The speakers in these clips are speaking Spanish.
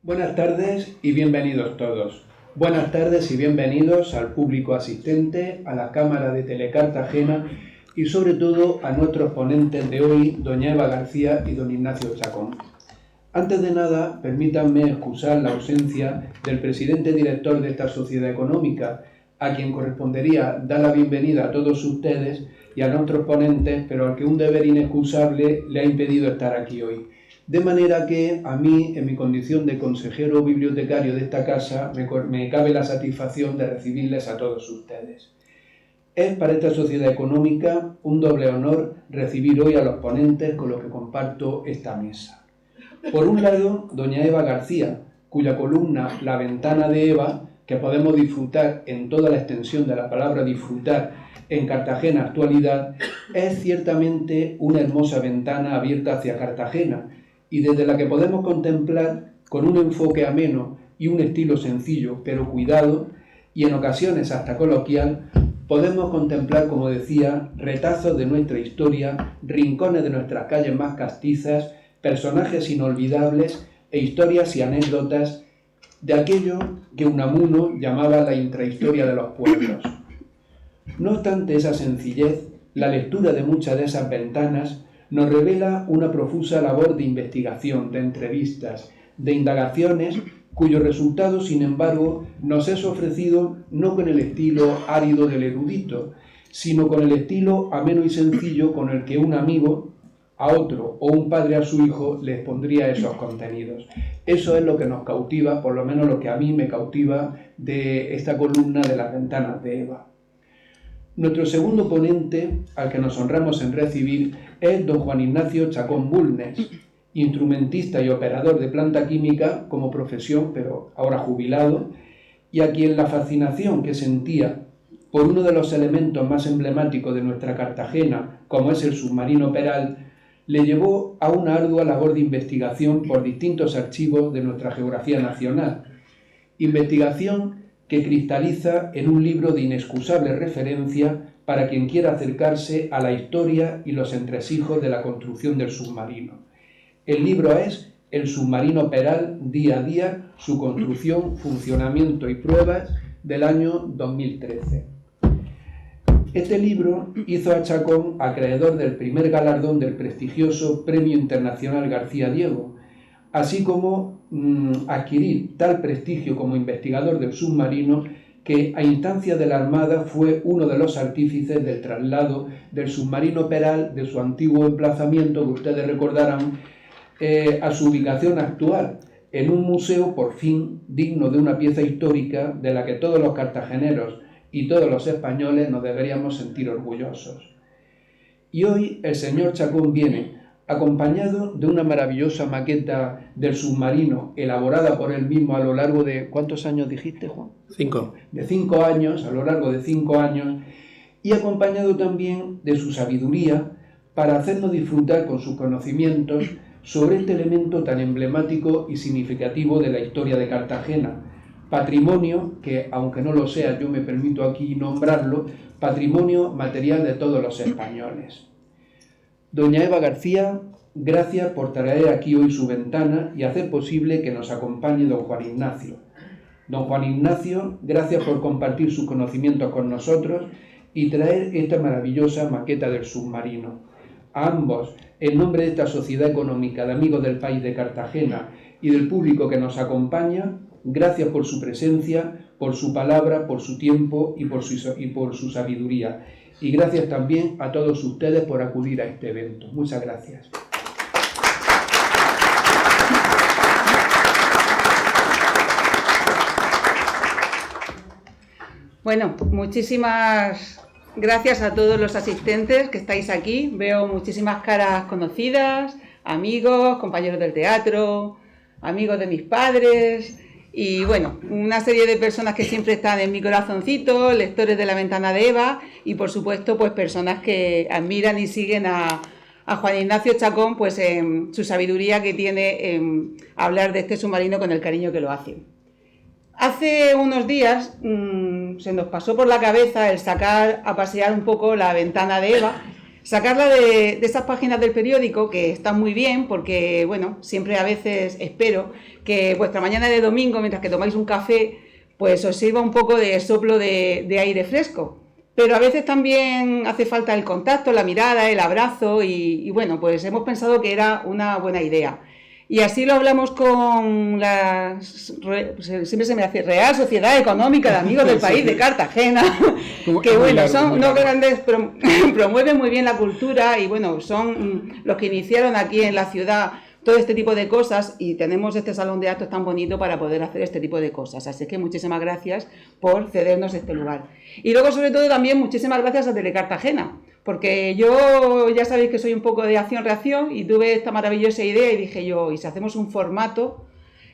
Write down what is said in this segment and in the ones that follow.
Buenas tardes y bienvenidos todos. Buenas tardes y bienvenidos al público asistente, a la Cámara de Telecartagena y sobre todo a nuestros ponentes de hoy, doña Eva García y don Ignacio Chacón. Antes de nada, permítanme excusar la ausencia del presidente director de esta sociedad económica, a quien correspondería dar la bienvenida a todos ustedes y a nuestros ponentes, pero al que un deber inexcusable le ha impedido estar aquí hoy. De manera que a mí, en mi condición de consejero bibliotecario de esta casa, me cabe la satisfacción de recibirles a todos ustedes. Es para esta sociedad económica un doble honor recibir hoy a los ponentes con los que comparto esta mesa. Por un lado, doña Eva García, cuya columna La Ventana de Eva, que podemos disfrutar en toda la extensión de la palabra disfrutar en Cartagena Actualidad, es ciertamente una hermosa ventana abierta hacia Cartagena, y desde la que podemos contemplar, con un enfoque ameno y un estilo sencillo pero cuidado, y en ocasiones hasta coloquial, podemos contemplar, como decía, retazos de nuestra historia, rincones de nuestras calles más castizas, personajes inolvidables e historias y anécdotas de aquello que Unamuno llamaba la intrahistoria de los pueblos. No obstante esa sencillez, la lectura de muchas de esas ventanas nos revela una profusa labor de investigación, de entrevistas, de indagaciones, cuyo resultado, sin embargo, nos es ofrecido no con el estilo árido del erudito, sino con el estilo ameno y sencillo con el que un amigo a otro o un padre a su hijo les pondría esos contenidos. Eso es lo que nos cautiva, por lo menos lo que a mí me cautiva de esta columna de Las Ventanas de Eva. Nuestro segundo ponente, al que nos honramos en recibir, es don Juan Ignacio Chacón Bulnes, instrumentista y operador de planta química como profesión, pero ahora jubilado, y a quien la fascinación que sentía por uno de los elementos más emblemáticos de nuestra Cartagena, como es el submarino Peral, le llevó a una ardua labor de investigación por distintos archivos de nuestra geografía nacional. Investigación que cristaliza en un libro de inexcusable referencia para quien quiera acercarse a la historia y los entresijos de la construcción del submarino. El libro es El submarino Peral, día a día, su construcción, funcionamiento y pruebas, del año 2013. Este libro hizo a Chacón acreedor del primer galardón del prestigioso Premio Internacional García Diego, así como adquirir tal prestigio como investigador del submarino que a instancia de la Armada fue uno de los artífices del traslado del submarino Peral de su antiguo emplazamiento, que ustedes recordarán, a su ubicación actual, en un museo por fin digno de una pieza histórica de la que todos los cartageneros y todos los españoles nos deberíamos sentir orgullosos. Y hoy el señor Chacón viene acompañado de una maravillosa maqueta del submarino elaborada por él mismo a lo largo de... ¿Cuántos años dijiste, Juan? 5. De 5 años, a lo largo de 5 años, y acompañado también de su sabiduría para hacernos disfrutar con sus conocimientos sobre este elemento tan emblemático y significativo de la historia de Cartagena, patrimonio que, aunque no lo sea, yo me permito aquí nombrarlo, patrimonio material de todos los españoles. Doña Eva García, gracias por traer aquí hoy su ventana y hacer posible que nos acompañe don Juan Ignacio. Don Juan Ignacio, gracias por compartir sus conocimientos con nosotros y traer esta maravillosa maqueta del submarino. A ambos, en nombre de esta sociedad económica de amigos del país de Cartagena y del público que nos acompaña, gracias por su presencia, por su palabra, por su tiempo y por su sabiduría. Y gracias también a todos ustedes por acudir a este evento. Muchas gracias. Bueno, muchísimas gracias a todos los asistentes que estáis aquí. Veo muchísimas caras conocidas, amigos, compañeros del teatro, amigos de mis padres y bueno, una serie de personas que siempre están en mi corazoncito, lectores de La Ventana de Eva y por supuesto pues personas que admiran y siguen a Juan Ignacio Chacón pues en su sabiduría que tiene en hablar de este submarino con el cariño que lo hace. Hace unos días se nos pasó por la cabeza el sacar a pasear un poco La Ventana de Eva sacarla de esas páginas del periódico que están muy bien porque, bueno, siempre a veces espero que vuestra mañana de domingo, mientras que tomáis un café, pues os sirva un poco de soplo de aire fresco. Pero a veces también hace falta el contacto, la mirada, el abrazo y bueno, pues hemos pensado que era una buena idea. Y así lo hablamos con la, siempre se me hace, Real Sociedad Económica de Amigos del País de Cartagena, que bueno, son unos grandes, promueven muy bien la cultura y bueno, son los que iniciaron aquí en la ciudad todo este tipo de cosas y tenemos este salón de actos tan bonito para poder hacer este tipo de cosas. Así que muchísimas gracias por cedernos este lugar. Y luego, sobre todo, también muchísimas gracias a Telecartagena, porque yo ya sabéis que soy un poco de acción-reacción y tuve esta maravillosa idea y dije yo, ¿y si hacemos un formato?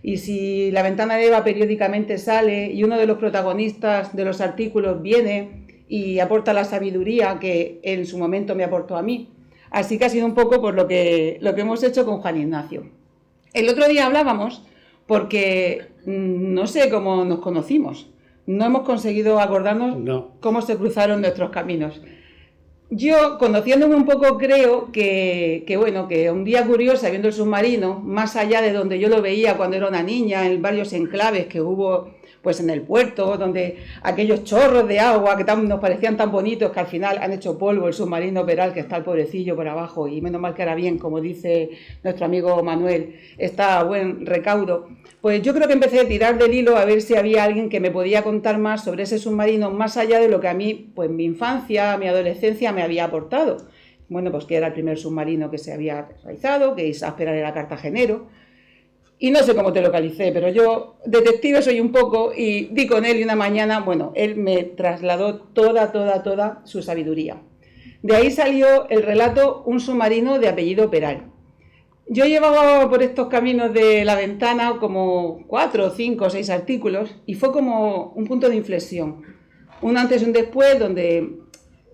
Y si La Ventana de Eva periódicamente sale y uno de los protagonistas de los artículos viene y aporta la sabiduría que en su momento me aportó a mí. Así que ha sido un poco por lo que hemos hecho con Juan Ignacio. El otro día hablábamos porque no sé cómo nos conocimos. No hemos conseguido acordarnos cómo se cruzaron nuestros caminos. Yo, conociéndome un poco, creo que un día curioso, viendo el submarino, más allá de donde yo lo veía cuando era una niña, en varios enclaves que hubo pues en el puerto, donde aquellos chorros de agua que nos parecían tan bonitos que al final han hecho polvo el submarino Peral, que está el pobrecillo por abajo, y menos mal que era bien, como dice nuestro amigo Manuel, está a buen recaudo. Pues yo creo que empecé a tirar del hilo a ver si había alguien que me podía contar más sobre ese submarino, más allá de lo que a mí, pues mi infancia, mi adolescencia me había aportado. Bueno, pues que era el primer submarino que se había realizado, que Isaac Peral era cartagenero. Y no sé cómo te localicé, pero yo detective soy un poco y di con él y una mañana, bueno, él me trasladó toda su sabiduría. De ahí salió el relato Un submarino de apellido Peral. Yo llevaba por estos caminos de La Ventana como 4, 5, 6 artículos y fue como un punto de inflexión. Un antes y un después donde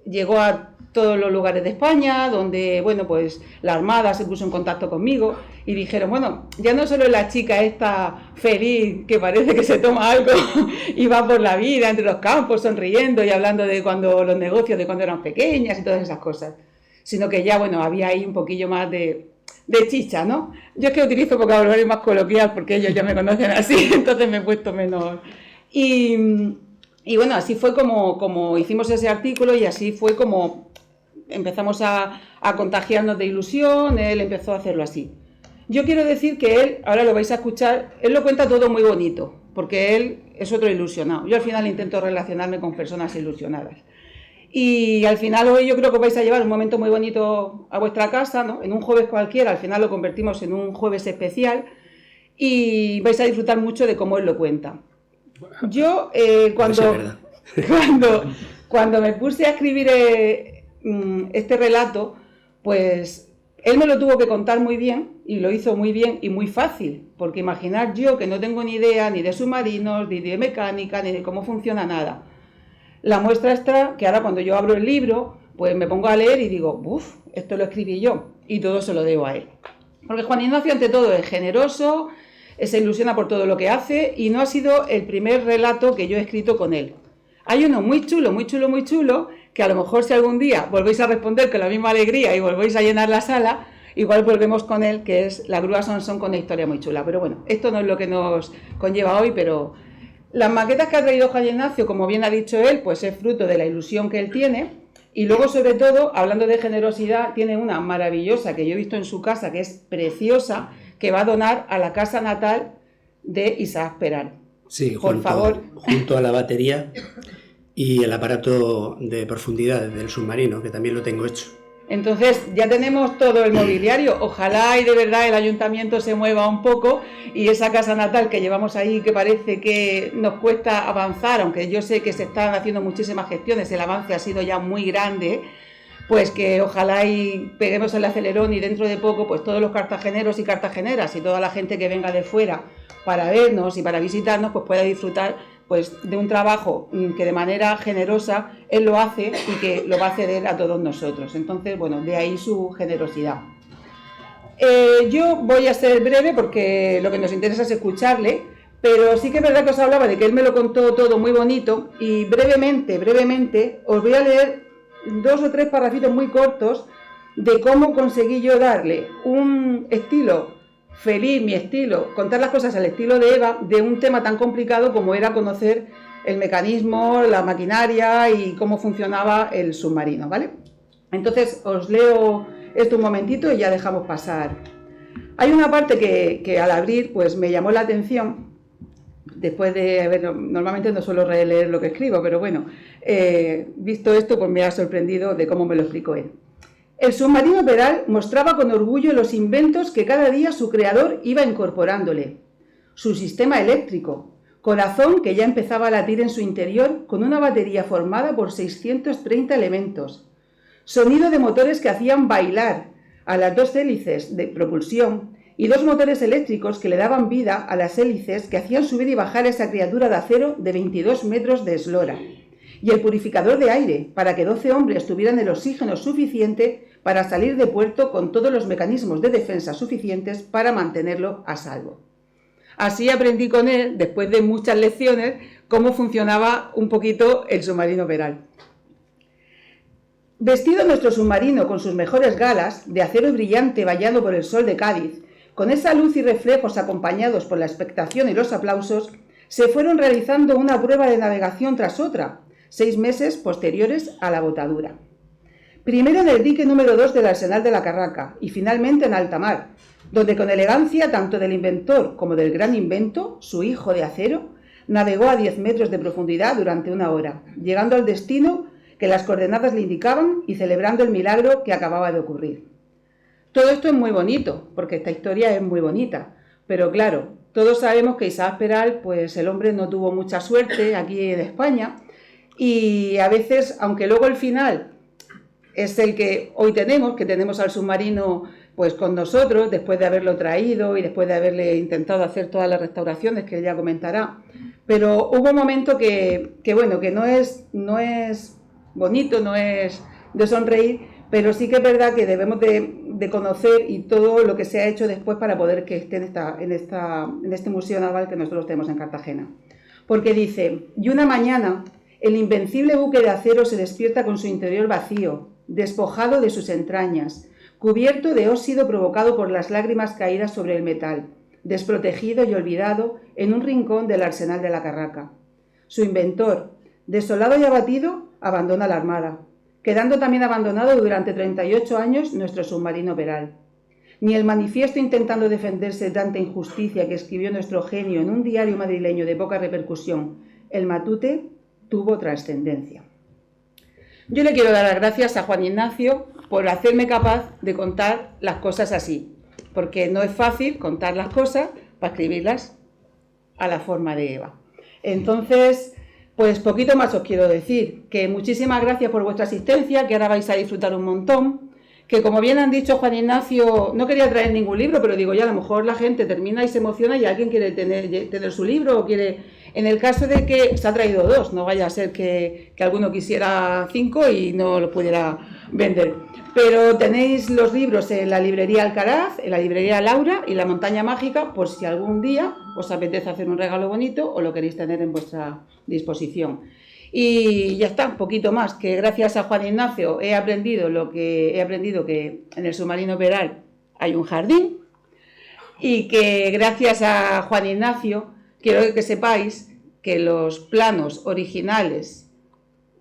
llegó a todos los lugares de España, donde, bueno, pues la Armada se puso en contacto conmigo y dijeron, bueno, ya no solo la chica esta feliz que parece que se toma algo y va por la vida entre los campos sonriendo y hablando de cuando los negocios, de cuando eran pequeñas y todas esas cosas, sino que ya, bueno, había ahí un poquillo más de chicha, ¿no? Yo es que utilizo vocabulario más coloquial porque ellos ya me conocen así, entonces me he puesto menos. Y bueno, así fue como hicimos ese artículo y así fue como empezamos a contagiarnos de ilusión, él empezó a hacerlo así. Yo quiero decir que él, ahora lo vais a escuchar, él lo cuenta todo muy bonito, porque él es otro ilusionado. Yo al final intento relacionarme con personas ilusionadas. Y al final hoy yo creo que vais a llevar un momento muy bonito a vuestra casa, ¿no? En un jueves cualquiera, al final lo convertimos en un jueves especial y vais a disfrutar mucho de cómo él lo cuenta. Yo cuando me puse a escribir este relato, pues él me lo tuvo que contar muy bien y lo hizo muy bien y muy fácil, porque imaginar yo que no tengo ni idea ni de submarinos, ni de mecánica, ni de cómo funciona nada. La muestra está que ahora cuando yo abro el libro, pues me pongo a leer y digo, uff, esto lo escribí yo y todo se lo debo a él. Porque Juan Ignacio ante todo es generoso, se ilusiona por todo lo que hace y no ha sido el primer relato que yo he escrito con él. Hay uno muy chulo, que a lo mejor si algún día volvéis a responder con la misma alegría y volvéis a llenar la sala, igual volvemos con él, que es La grúa Sansón con una historia muy chula. Pero bueno, esto no es lo que nos conlleva hoy, pero las maquetas que ha traído Juan Ignacio, como bien ha dicho él, pues es fruto de la ilusión que él tiene. Y luego, sobre todo, hablando de generosidad, tiene una maravillosa que yo he visto en su casa, que es preciosa, que va a donar a la casa natal de Isaac Peral. Sí, por favor. Junto a la batería y el aparato de profundidad del submarino, que también lo tengo hecho. Entonces ya tenemos todo el mobiliario, ojalá y de verdad el ayuntamiento se mueva un poco y esa casa natal que llevamos ahí, que parece que nos cuesta avanzar, aunque yo sé que se están haciendo muchísimas gestiones, el avance ha sido ya muy grande, pues que ojalá y peguemos el acelerón y dentro de poco pues todos los cartageneros y cartageneras y toda la gente que venga de fuera para vernos y para visitarnos pues pueda disfrutar pues de un trabajo que de manera generosa él lo hace y que lo va a ceder a todos nosotros. Entonces, bueno, de ahí su generosidad. Yo voy a ser breve porque lo que nos interesa es escucharle, pero sí que es verdad que os hablaba de que él me lo contó todo muy bonito y brevemente os voy a leer 2 o 3 parrafitos muy cortos de cómo conseguí yo darle un estilo feliz, mi estilo, contar las cosas al estilo de Eva, de un tema tan complicado como era conocer el mecanismo, la maquinaria y cómo funcionaba el submarino, ¿vale? Entonces os leo esto un momentito y ya dejamos pasar. Hay una parte que al abrir pues me llamó la atención, después de haber, normalmente no suelo releer lo que escribo, pero bueno, visto esto pues me ha sorprendido de cómo me lo explicó él. El submarino Peral mostraba con orgullo los inventos que cada día su creador iba incorporándole. Su sistema eléctrico, corazón que ya empezaba a latir en su interior con una batería formada por 630 elementos. Sonido de motores que hacían bailar a las 2 hélices de propulsión y 2 motores eléctricos que le daban vida a las hélices que hacían subir y bajar esa criatura de acero de 22 metros de eslora. Y el purificador de aire, para que 12 hombres tuvieran el oxígeno suficiente para salir de puerto con todos los mecanismos de defensa suficientes para mantenerlo a salvo. Así aprendí con él, después de muchas lecciones, cómo funcionaba un poquito el submarino Peral. Vestido nuestro submarino con sus mejores galas, de acero brillante bañado por el sol de Cádiz, con esa luz y reflejos acompañados por la expectación y los aplausos, se fueron realizando una prueba de navegación tras otra, 6 meses posteriores a la botadura. Primero en el dique número 2 del Arsenal de la Carraca y finalmente en alta mar, donde con elegancia tanto del inventor como del gran invento, su hijo de acero, navegó a 10 metros de profundidad durante 1 hora, llegando al destino que las coordenadas le indicaban y celebrando el milagro que acababa de ocurrir. Todo esto es muy bonito, porque esta historia es muy bonita, pero claro, todos sabemos que Isaac Peral, pues el hombre no tuvo mucha suerte aquí en España, y a veces, aunque luego el final es el que hoy tenemos, que tenemos al submarino pues con nosotros, después de haberlo traído y después de haberle intentado hacer todas las restauraciones que él ya comentará, pero hubo un momento que bueno, que no es bonito, no es de sonreír, pero sí que es verdad que debemos de conocer y todo lo que se ha hecho después para poder que esté en este museo naval que nosotros tenemos en Cartagena. Porque dice, y una mañana el invencible buque de acero se despierta con su interior vacío, despojado de sus entrañas, cubierto de óxido provocado por las lágrimas caídas sobre el metal, desprotegido y olvidado en un rincón del Arsenal de la Carraca. Su inventor, desolado y abatido, abandona la armada, quedando también abandonado durante 38 años nuestro submarino Peral. Ni el manifiesto intentando defenderse de tanta injusticia que escribió nuestro genio en un diario madrileño de poca repercusión, El Matute, tuvo trascendencia. Yo le quiero dar las gracias a Juan Ignacio por hacerme capaz de contar las cosas así, porque no es fácil contar las cosas para escribirlas a la forma de Eva. Entonces, pues poquito más os quiero decir, que muchísimas gracias por vuestra asistencia, que ahora vais a disfrutar un montón, que como bien han dicho Juan Ignacio, no quería traer ningún libro, pero digo, ya a lo mejor la gente termina y se emociona y alguien quiere tener su libro o quiere... En el caso de que se ha traído 2, no vaya a ser que alguno quisiera 5 y no lo pudiera vender. Pero tenéis los libros en la librería Alcaraz, en la librería Laura y la Montaña Mágica, por si algún día os apetece hacer un regalo bonito o lo queréis tener en vuestra disposición. Y ya está, un poquito más, que gracias a Juan Ignacio he aprendido que en el submarino Peral hay un jardín y que gracias a Juan Ignacio quiero que sepáis que los planos originales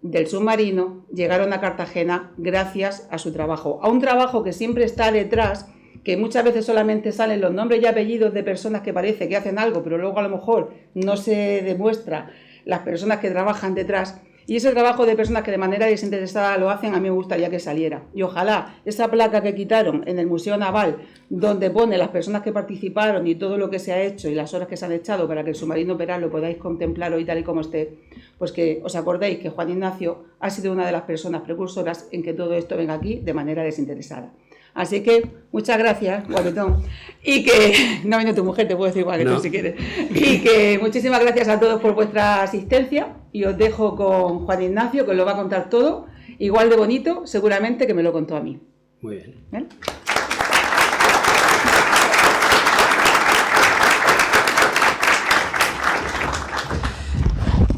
del submarino llegaron a Cartagena gracias a su trabajo, a un trabajo que siempre está detrás, que muchas veces solamente salen los nombres y apellidos de personas que parece que hacen algo, pero luego a lo mejor no se demuestra las personas que trabajan detrás, y ese trabajo de personas que de manera desinteresada lo hacen, a mí me gustaría que saliera. Y ojalá esa placa que quitaron en el Museo Naval, donde pone las personas que participaron y todo lo que se ha hecho y las horas que se han echado para que el submarino Peral lo podáis contemplar hoy tal y como esté, pues que os acordéis que Juan Ignacio ha sido una de las personas precursoras en que todo esto venga aquí de manera desinteresada. Así que, muchas gracias, guapetón. Y que, no viene tu mujer, te puedo decir guapetón si quieres. Y que muchísimas gracias a todos por vuestra asistencia. Y os dejo con Juan Ignacio, que os lo va a contar todo, igual de bonito, seguramente, que me lo contó a mí. Muy bien. ¿Ven?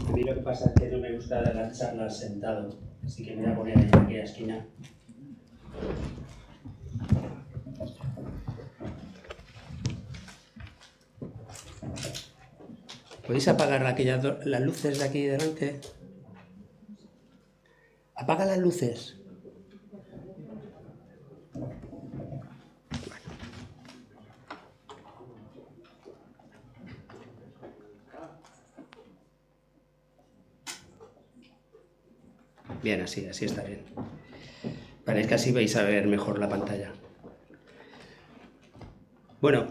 A mí lo que pasa es que no me gusta dar las las charlas sentado, así que me voy a poner en aquella esquina. ¿Podéis apagar las luces de aquí delante? Apaga las luces. Bien, así está bien. Vale, es que así vais a ver mejor la pantalla. Bueno,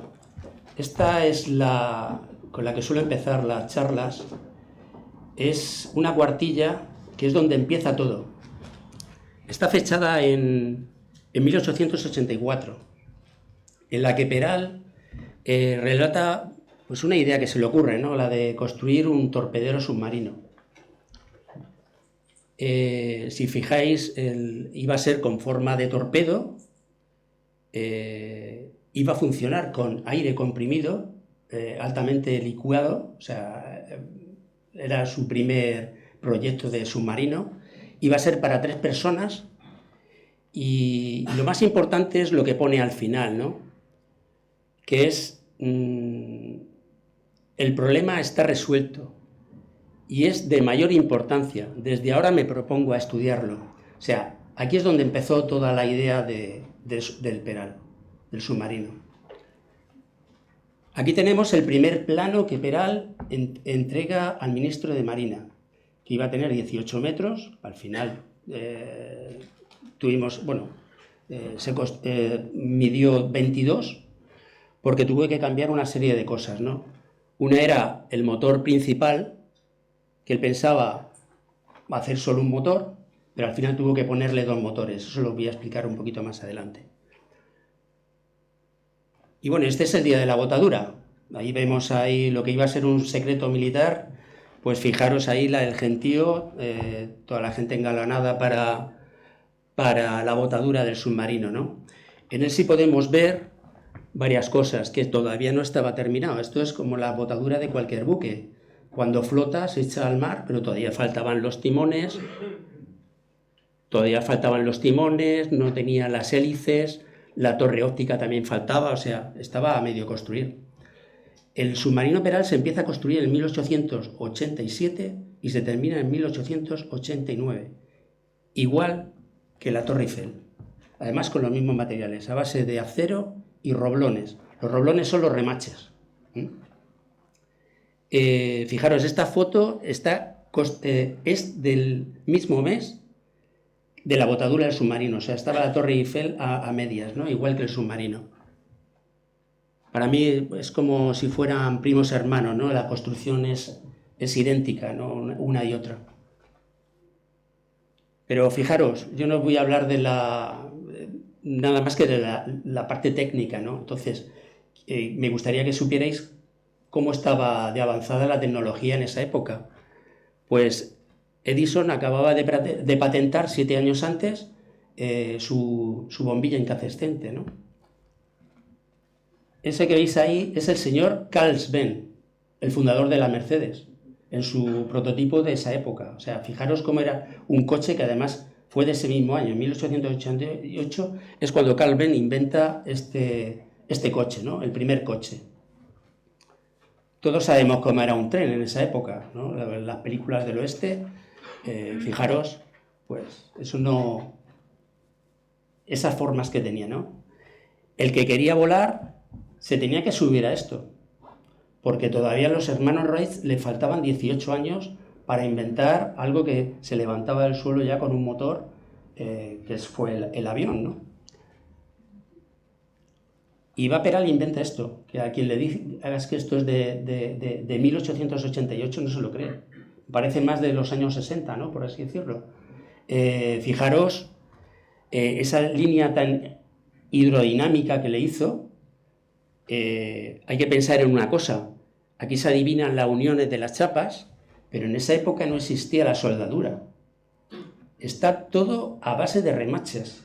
esta es con la que suelo empezar las charlas. Es una cuartilla que es donde empieza todo. Está fechada en 1884, en la que Peral relata pues una idea que se le ocurre, ¿no? La de construir un torpedero submarino. Si fijáis, iba a ser con forma de torpedo, iba a funcionar con aire comprimido, altamente licuado, o sea, era su primer proyecto de submarino, iba a ser para 3 personas y lo más importante es lo que pone al final, ¿no? Que es el problema está resuelto. Y es de mayor importancia. Desde ahora me propongo a estudiarlo. O sea, aquí es donde empezó toda la idea del Peral, del submarino. Aquí tenemos el primer plano que Peral entrega al ministro de Marina, que iba a tener 18 metros. Al final midió 22, porque tuve que cambiar una serie de cosas, ¿no? Una era el motor principal, que él pensaba hacer solo un motor, pero al final tuvo que ponerle 2 motores. Eso lo voy a explicar un poquito más adelante. Y bueno, este es el día de la botadura. Ahí vemos ahí lo que iba a ser un secreto militar. Pues fijaros ahí el gentío, toda la gente engalanada para la botadura del submarino, ¿no? En él sí podemos ver varias cosas, que todavía no estaba terminado. Esto es como la botadura de cualquier buque. Cuando flota se echa al mar, pero todavía faltaban los timones, no tenía las hélices, la torre óptica también faltaba, o sea, estaba a medio construir. El submarino Peral se empieza a construir en 1887 y se termina en 1889, igual que la Torre Eiffel, además con los mismos materiales, a base de acero y roblones. Los roblones son los remaches. Fijaros, esta foto es del mismo mes de la botadura del submarino, o sea, estaba la Torre Eiffel a medias, ¿no? Igual que el submarino. Para mí es como si fueran primos hermanos, ¿no? La construcción es idéntica, ¿no? Una y otra. Pero fijaros, yo no voy a hablar de nada más que de la parte técnica, ¿no? Entonces, me gustaría que supierais cómo estaba de avanzada la tecnología en esa época. Pues Edison acababa de patentar 7 años antes su bombilla incandescente, ¿no? Ese que veis ahí es el señor Carl Benz, el fundador de la Mercedes, en su prototipo de esa época. O sea, fijaros cómo era un coche que además fue de ese mismo año, en 1888, es cuando Carl Benz inventa este coche, ¿no? El primer coche. Todos sabemos cómo era un tren en esa época, ¿no? Las películas del oeste, fijaros, pues eso no... Esas formas que tenía, ¿no? El que quería volar se tenía que subir a esto, porque todavía a los hermanos Wright le faltaban 18 años para inventar algo que se levantaba del suelo ya con un motor, que fue el avión, ¿no? Y Peral inventa esto, que a quien le digas que esto es de 1888 no se lo cree. Parece más de los años 60, ¿no? Por así decirlo. Fijaros, esa línea tan hidrodinámica que le hizo, hay que pensar en una cosa. Aquí se adivinan las uniones de las chapas, pero en esa época no existía la soldadura. Está todo a base de remaches.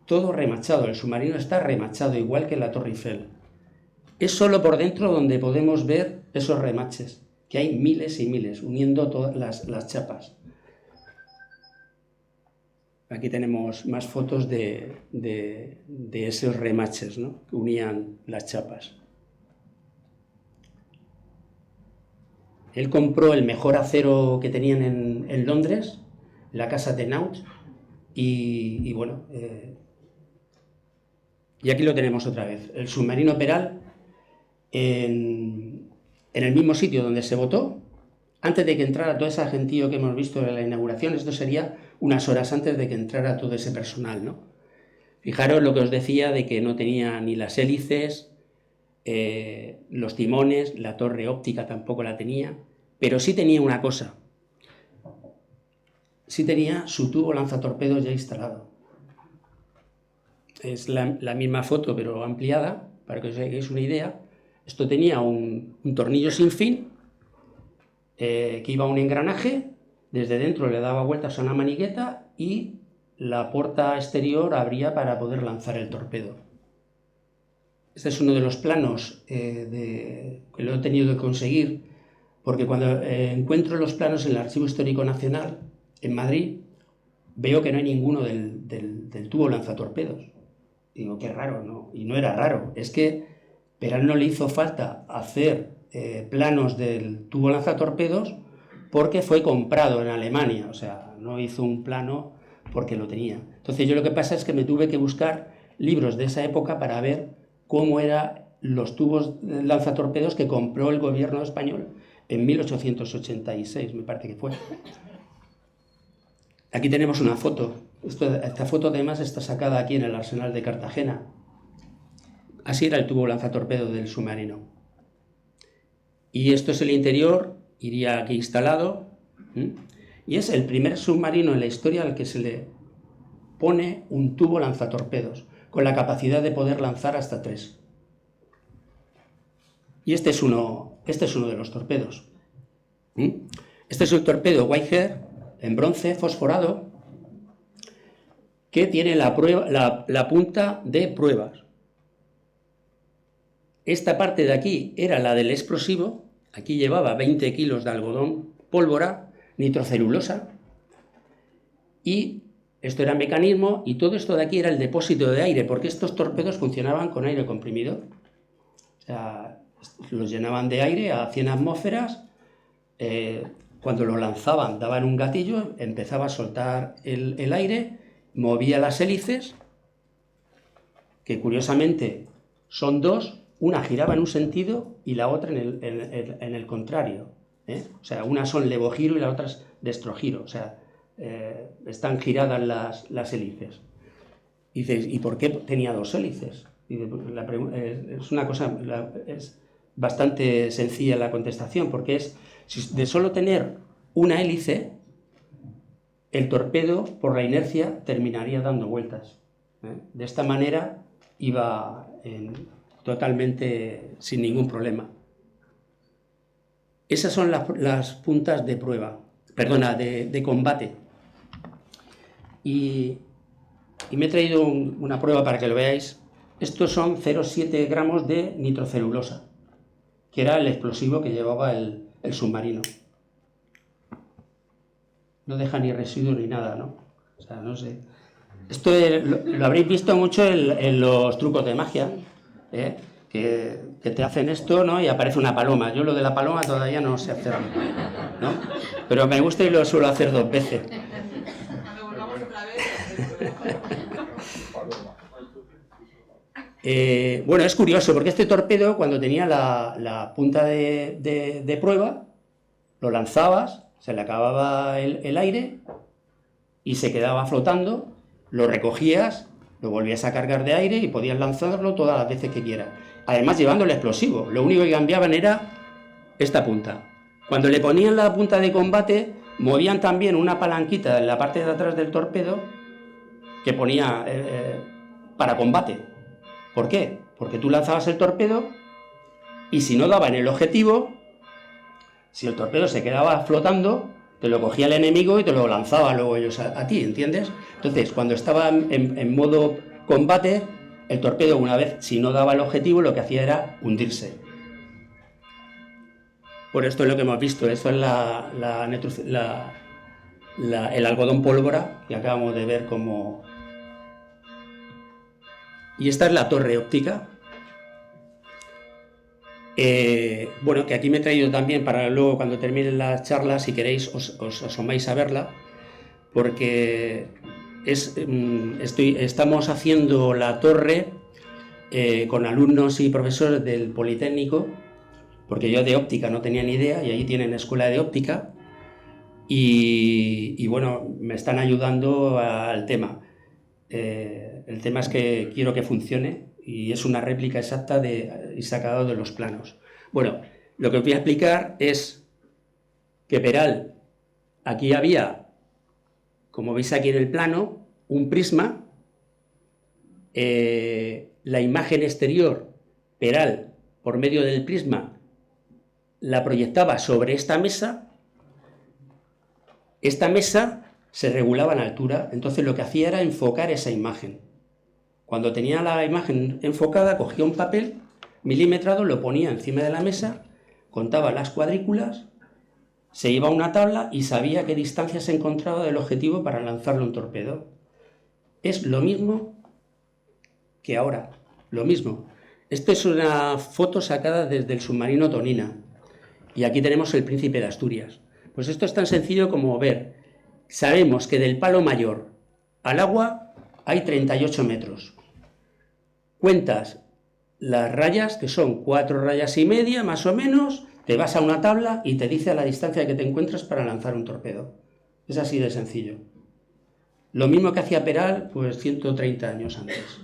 Todo remachado, el submarino está remachado, igual que la Torre Eiffel. Es solo por dentro donde podemos ver esos remaches. que hay miles y miles, uniendo todas las chapas. Aquí tenemos más fotos de esos remaches, ¿no?, que unían las chapas. Él compró el mejor acero que tenían en Londres, la casa de Naut, y bueno, y aquí lo tenemos otra vez, el submarino Peral, en el mismo sitio donde se votó, antes de que entrara todo ese gentío que hemos visto en la inauguración. Esto sería unas horas antes de que entrara todo ese personal, ¿no? Fijaros lo que os decía de que no tenía ni las hélices, los timones, la torre óptica tampoco la tenía, pero sí tenía una cosa, sí tenía su tubo lanzatorpedos ya instalado. Es la misma foto pero ampliada, para que os hagáis una idea. Esto tenía un tornillo sin fin, que iba a un engranaje, desde dentro le daba vueltas a una manigueta y la puerta exterior abría para poder lanzar el torpedo. Este es uno de los planos que lo he tenido que conseguir, porque cuando encuentro los planos en el Archivo Histórico Nacional, en Madrid, veo que no hay ninguno del tubo lanzatorpedos. Digo, qué raro, ¿no? Y no era raro, es que Peral no le hizo falta hacer planos del tubo lanzatorpedos porque fue comprado en Alemania, o sea, no hizo un plano porque lo tenía. Entonces yo lo que pasa es que me tuve que buscar libros de esa época para ver cómo eran los tubos lanzatorpedos que compró el gobierno español en 1886, me parece que fue. Aquí tenemos una foto. Esta foto además está sacada aquí en el Arsenal de Cartagena. Así era el tubo lanzatorpedo del submarino. Y esto es el interior, iría aquí instalado. Y es el primer submarino en la historia al que se le pone un tubo lanzatorpedos, con la capacidad de poder lanzar hasta 3. Y este es uno de los torpedos. Este es el torpedo Whitehead, en bronce, fosforado, que tiene la punta de pruebas. Esta parte de aquí era la del explosivo. Aquí llevaba 20 kilos de algodón, pólvora, nitrocelulosa, y esto era mecanismo, y todo esto de aquí era el depósito de aire, porque estos torpedos funcionaban con aire comprimido. O sea, los llenaban de aire a 100 atmósferas, cuando lo lanzaban daban un gatillo, empezaba a soltar el aire, movía las hélices, que curiosamente son dos, una giraba en un sentido y la otra en el contrario, O sea, unas son levogiro y las otras destrogiro, o sea, están giradas las hélices. Y dices, ¿y por qué tenía 2 hélices? Es una cosa, es bastante sencilla la contestación, porque es, de solo tener una hélice, el torpedo, por la inercia, terminaría dando vueltas. De esta manera iba totalmente sin ningún problema. Esas son las puntas de prueba, perdona, de combate. Y me he traído una prueba para que lo veáis. Estos son 0,7 gramos de nitrocelulosa, que era el explosivo que llevaba el submarino. No deja ni residuos ni nada, ¿no? O sea, no sé. Esto lo habréis visto mucho en los trucos de magia, que te hacen esto, ¿no? Y aparece una paloma. Yo lo de la paloma todavía no sé hacerlo, ¿no? Pero me gusta y lo suelo hacer 2 veces. Bueno, es curioso porque este torpedo, cuando tenía la punta de prueba, lo lanzabas, se le acababa el aire y se quedaba flotando, lo recogías, lo volvías a cargar de aire y podías lanzarlo todas las veces que quieras. Además, llevando el explosivo. Lo único que cambiaban era esta punta. Cuando le ponían la punta de combate, movían también una palanquita en la parte de atrás del torpedo que ponía para combate. ¿Por qué? Porque tú lanzabas el torpedo y si no daba en el objetivo, si el torpedo se quedaba flotando, te lo cogía el enemigo y te lo lanzaba luego ellos a ti, ¿entiendes? Entonces, cuando estaba en modo combate, el torpedo, una vez, si no daba el objetivo, lo que hacía era hundirse. Bueno, esto es lo que hemos visto, esto es el algodón pólvora que acabamos de ver como... Y esta es la torre óptica. Bueno, que aquí me he traído también para luego cuando terminen las charlas, si queréis os asomáis a verla, porque estamos haciendo la torre con alumnos y profesores del Politécnico, porque yo de óptica no tenía ni idea, y allí tienen escuela de óptica, y bueno, me están ayudando al tema. El tema es que quiero que funcione, y es una réplica exacta y sacado de los planos. Bueno, lo que os voy a explicar es que Peral, aquí había, como veis aquí en el plano, un prisma, la imagen exterior, Peral, por medio del prisma, la proyectaba sobre esta mesa se regulaba en altura, entonces lo que hacía era enfocar esa imagen. Cuando tenía la imagen enfocada, cogía un papel milimetrado, lo ponía encima de la mesa, contaba las cuadrículas, se iba a una tabla y sabía qué distancia se encontraba del objetivo para lanzarle un torpedo. Es lo mismo que ahora, lo mismo. Esto es una foto sacada desde el submarino Tonina, y aquí tenemos el Príncipe de Asturias. Pues esto es tan sencillo como ver, sabemos que del palo mayor al agua hay 38 metros. Cuentas las rayas, que son 4 rayas y media más o menos, te vas a una tabla y te dice a la distancia que te encuentras para lanzar un torpedo. Es así de sencillo. Lo mismo que hacía Peral, pues 130 años antes.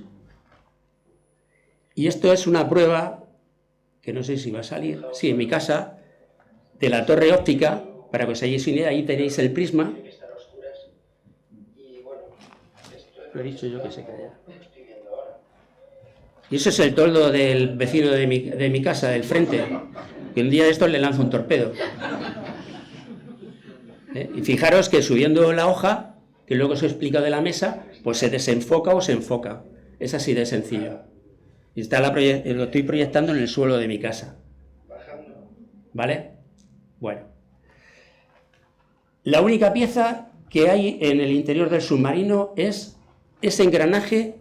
Y esto es una prueba, que no sé si va a salir, sí, en mi casa, de la torre óptica, para que os hagáis una idea, ahí tenéis el prisma. Lo he dicho yo que se calla. Y eso es el toldo del vecino de mi casa, del frente, que un día de estos le lanza un torpedo. Y fijaros que subiendo la hoja, que luego os he explicado de la mesa, pues se desenfoca o se enfoca. Es así de sencillo. Y lo estoy proyectando en el suelo de mi casa. ¿Vale? Bueno. La única pieza que hay en el interior del submarino es ese engranaje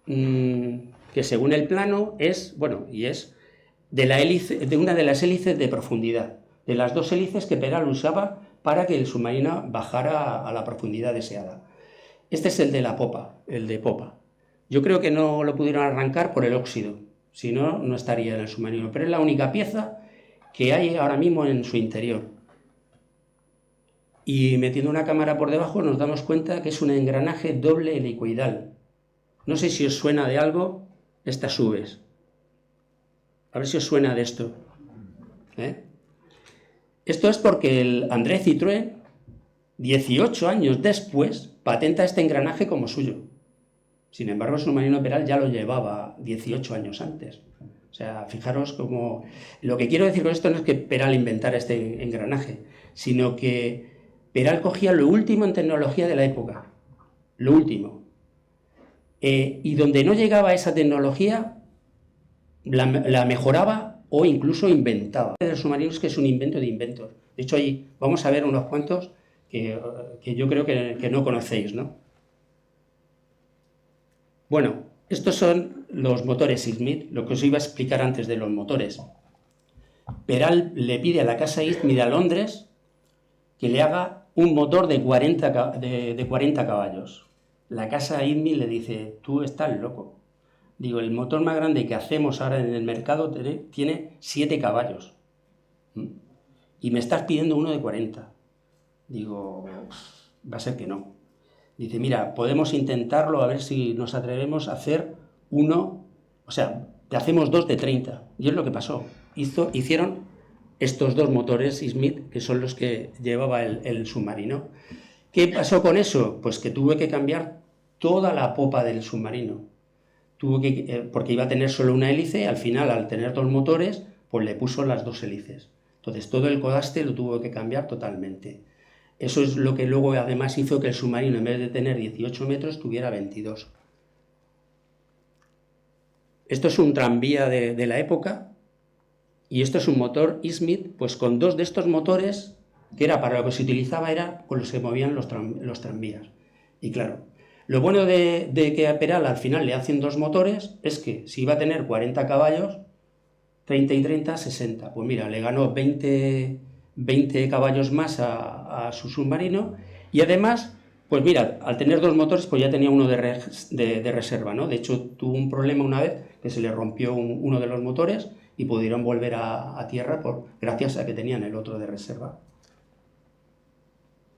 que según el plano es de una de las hélices de profundidad, de las 2 hélices que Peral usaba para que el submarino bajara a la profundidad deseada. Este es el de la popa, el de popa. Yo creo que no lo pudieron arrancar por el óxido, si no, no estaría en el submarino, pero es la única pieza que hay ahora mismo en su interior. Y metiendo una cámara por debajo nos damos cuenta que es un engranaje doble helicoidal. No sé si os suena de algo estas subes. A ver si os suena de esto. Esto es porque el André Citroën, 18 años después, patenta este engranaje como suyo. Sin embargo, el submarino Peral ya lo llevaba 18 años antes. O sea, fijaros cómo... Lo que quiero decir con esto no es que Peral inventara este engranaje, sino que Peral cogía lo último en tecnología de la época. Lo último. Y donde no llegaba esa tecnología, la mejoraba o incluso inventaba. El submarino es que es un invento de inventos. De hecho, ahí vamos a ver unos cuantos que yo creo que no conocéis, ¿no? Bueno, estos son los motores Smith, lo que os iba a explicar antes de los motores. Peral le pide a la casa Smith a Londres que le haga un motor de 40 caballos. La casa Smith le dice, tú estás loco. Digo, el motor más grande que hacemos ahora en el mercado tiene 7 caballos. Y me estás pidiendo uno de 40. Digo, va a ser que no. Dice, mira, podemos intentarlo a ver si nos atrevemos a hacer uno, o sea, te hacemos 2 de 30. Y es lo que pasó. Hicieron estos 2 motores Smith, que son los que llevaba el submarino. ¿Qué pasó con eso? Pues que tuve que cambiar toda la popa del submarino. Porque iba a tener solo una hélice, al final, al tener 2 motores, pues le puso las 2 hélices. Entonces, todo el codaste lo tuvo que cambiar totalmente. Eso es lo que luego además hizo que el submarino, en vez de tener 18 metros, tuviera 22. Esto es un tranvía de la época Y esto es un motor Smith, pues con 2 de estos motores, que era para lo que se utilizaba, era con los que movían los tranvías. Y claro, lo bueno de que a Peral al final le hacen 2 motores es que si iba a tener 40 caballos, 30 y 30, 60. Pues mira, le ganó 20 caballos más a su submarino, y además, pues mira, al tener 2 motores, pues ya tenía uno de reserva, ¿no? De hecho, tuvo un problema una vez que se le rompió uno de los motores y pudieron volver a tierra gracias a que tenían el otro de reserva.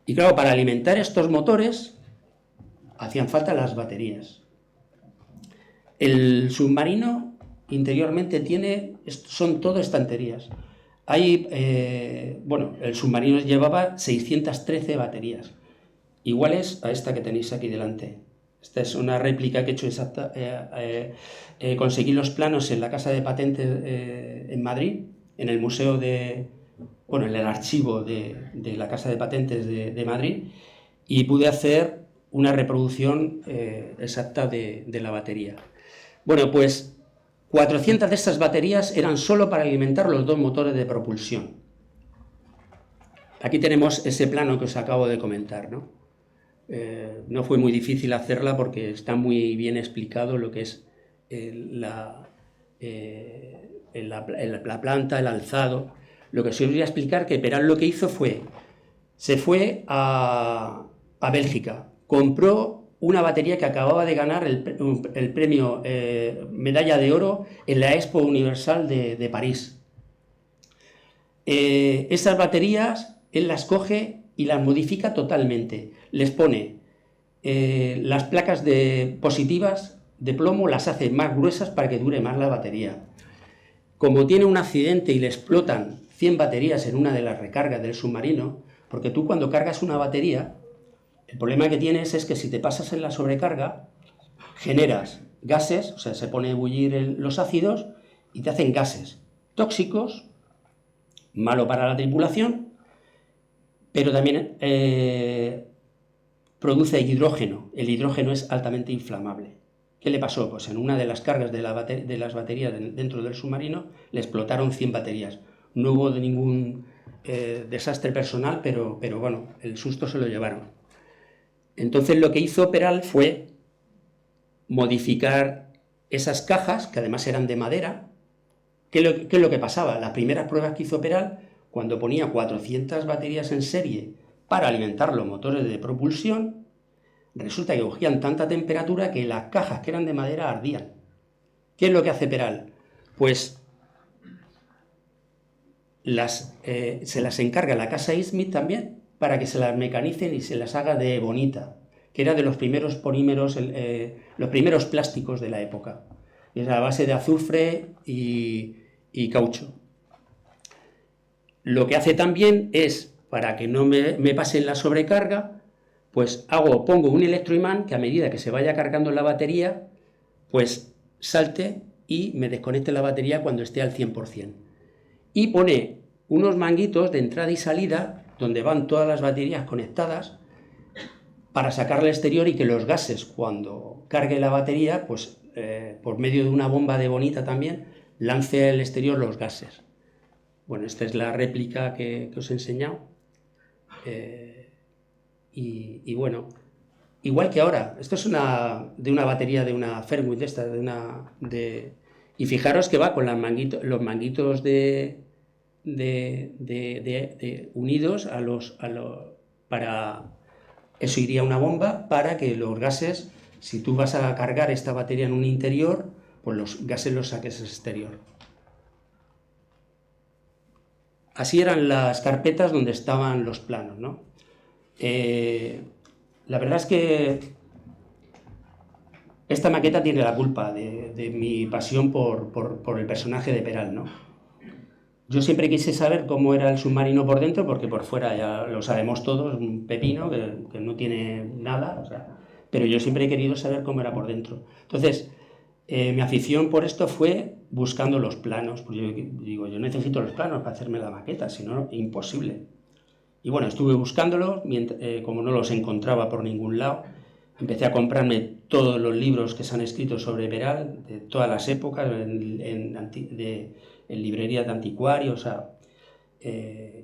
Y claro, para alimentar estos motores hacían falta las baterías. El submarino interiormente son todo estanterías. El submarino llevaba 613 baterías, iguales a esta que tenéis aquí delante. Esta es una réplica que he hecho exacta. Conseguí los planos en la Casa de Patentes en Madrid, en el museo en el archivo de la Casa de Patentes de Madrid, y pude hacer una reproducción exacta de la batería. Bueno, pues 400 de estas baterías eran solo para alimentar los 2 motores de propulsión. Aquí tenemos ese plano que os acabo de comentar, ¿no? No fue muy difícil hacerla porque está muy bien explicado lo que es la planta, el alzado. Lo que os voy a explicar, que Peral lo que hizo se fue a Bélgica, compró una batería que acababa de ganar el premio Medalla de Oro en la Expo Universal de París. Esas baterías él las coge y las modifica totalmente. Les pone las placas positivas de plomo, las hace más gruesas para que dure más la batería. Como tiene un accidente y le explotan 100 baterías en una de las recargas del submarino, porque tú cuando cargas una batería, el problema que tienes es que si te pasas en la sobrecarga, generas gases, o sea, se pone a ebullir los ácidos y te hacen gases tóxicos, malo para la tripulación, pero también produce hidrógeno. El hidrógeno es altamente inflamable. ¿Qué le pasó? Pues en una de las cargas de las baterías dentro del submarino le explotaron 100 baterías. No hubo ningún desastre personal, pero bueno, el susto se lo llevaron. Entonces lo que hizo Peral fue modificar esas cajas, que además eran de madera. ¿Qué es lo que pasaba? Las primeras pruebas que hizo Peral, cuando ponía 400 baterías en serie para alimentar los motores de propulsión, resulta que cogían tanta temperatura que las cajas que eran de madera ardían. ¿Qué es lo que hace Peral? Pues se las encarga la casa Smith también, para que se las mecanicen y se las haga de ebonita, que era de los primeros polímeros, los primeros plásticos de la época. Es a base de azufre y caucho. Lo que hace también es, para que no me pase la sobrecarga, pues pongo un electroimán que a medida que se vaya cargando la batería, pues salte y me desconecte la batería cuando esté al 100%. Y pone unos manguitos de entrada y salida donde van todas las baterías conectadas para sacar al exterior y que los gases, cuando cargue la batería, pues por medio de una bomba de bonita también, lance al exterior los gases. Bueno, esta es la réplica que os he enseñado. Y bueno, igual que ahora, esto es de una batería de una Fairwind, y fijaros que va con los manguitos unidos para eso iría una bomba para que los gases, si tú vas a cargar esta batería en un interior, pues los gases los saques al exterior. Así eran las carpetas donde estaban los planos, ¿no? La verdad es que esta maqueta tiene la culpa de mi pasión por el personaje de Peral, ¿no? Yo siempre quise saber cómo era el submarino por dentro, porque por fuera ya lo sabemos todos, un pepino que no tiene nada, o sea, pero yo siempre he querido saber cómo era por dentro. Entonces, mi afición por esto fue buscando los planos. Pues yo digo, yo necesito los planos para hacerme la maqueta, si no, imposible. Y bueno, estuve buscándolos, como no los encontraba por ningún lado, empecé a comprarme todos los libros que se han escrito sobre Peral, de todas las épocas, en librerías de anticuarios, o sea,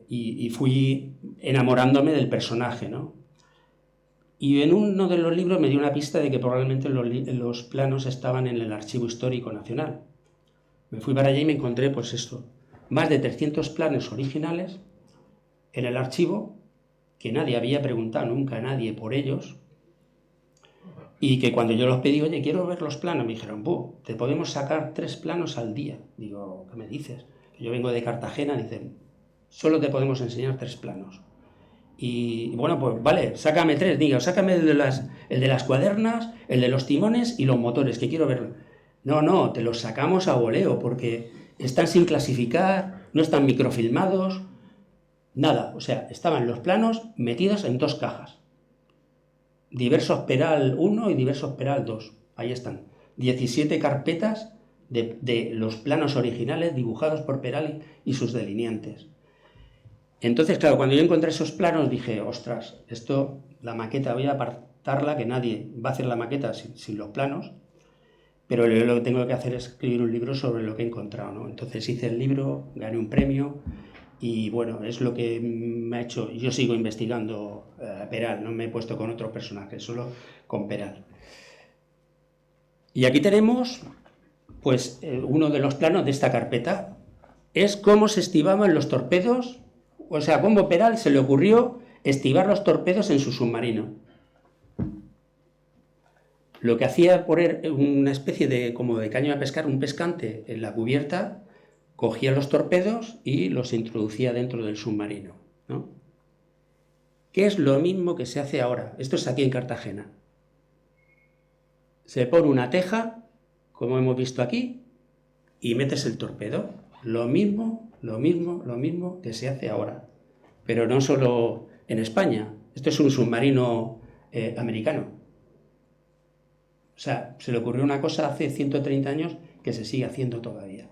y fui enamorándome del personaje, ¿no? Y en uno de los libros me dio una pista de que probablemente los planos estaban en el Archivo Histórico Nacional. Me fui para allá y me encontré, pues esto, más de 300 planos originales en el archivo, que nadie había preguntado nunca a nadie por ellos, y que cuando yo los pedí, oye, quiero ver los planos, me dijeron, te podemos sacar 3 planos al día. Digo, ¿qué me dices? Yo vengo de Cartagena, dicen, solo te podemos enseñar 3 planos. Y bueno, pues vale, sácame 3, digo, sácame el de las cuadernas, el de los timones y los motores, que quiero verlo. No, te los sacamos a voleo, porque están sin clasificar, no están microfilmados, nada. O sea, estaban los planos metidos en 2 cajas. Diversos Peral 1 y Diversos Peral 2. Ahí están. 17 carpetas de los planos originales dibujados por Peral y sus delineantes. Entonces, claro, cuando yo encontré esos planos dije, ostras, esto, la maqueta, voy a apartarla, que nadie va a hacer la maqueta sin los planos, pero yo lo que tengo que hacer es escribir un libro sobre lo que he encontrado, ¿no? Entonces hice el libro, gané un premio y bueno, es lo que me ha hecho. Yo sigo investigando Peral, no me he puesto con otros personajes, solo con Peral. Y aquí tenemos, pues, uno de los planos de esta carpeta. Es cómo se estivaban los torpedos, o sea, cómo Peral se le ocurrió estivar los torpedos en su submarino. Lo que hacía poner una especie de, como de caño a pescar, un pescante en la cubierta, cogía los torpedos y los introducía dentro del submarino, ¿no? ¿Qué es lo mismo que se hace ahora? Esto es aquí en Cartagena. Se pone una teja, como hemos visto aquí, y metes el torpedo. Lo mismo que se hace ahora. Pero no solo en España. Esto es un submarino americano. O sea, se le ocurrió una cosa hace 130 años que se sigue haciendo todavía.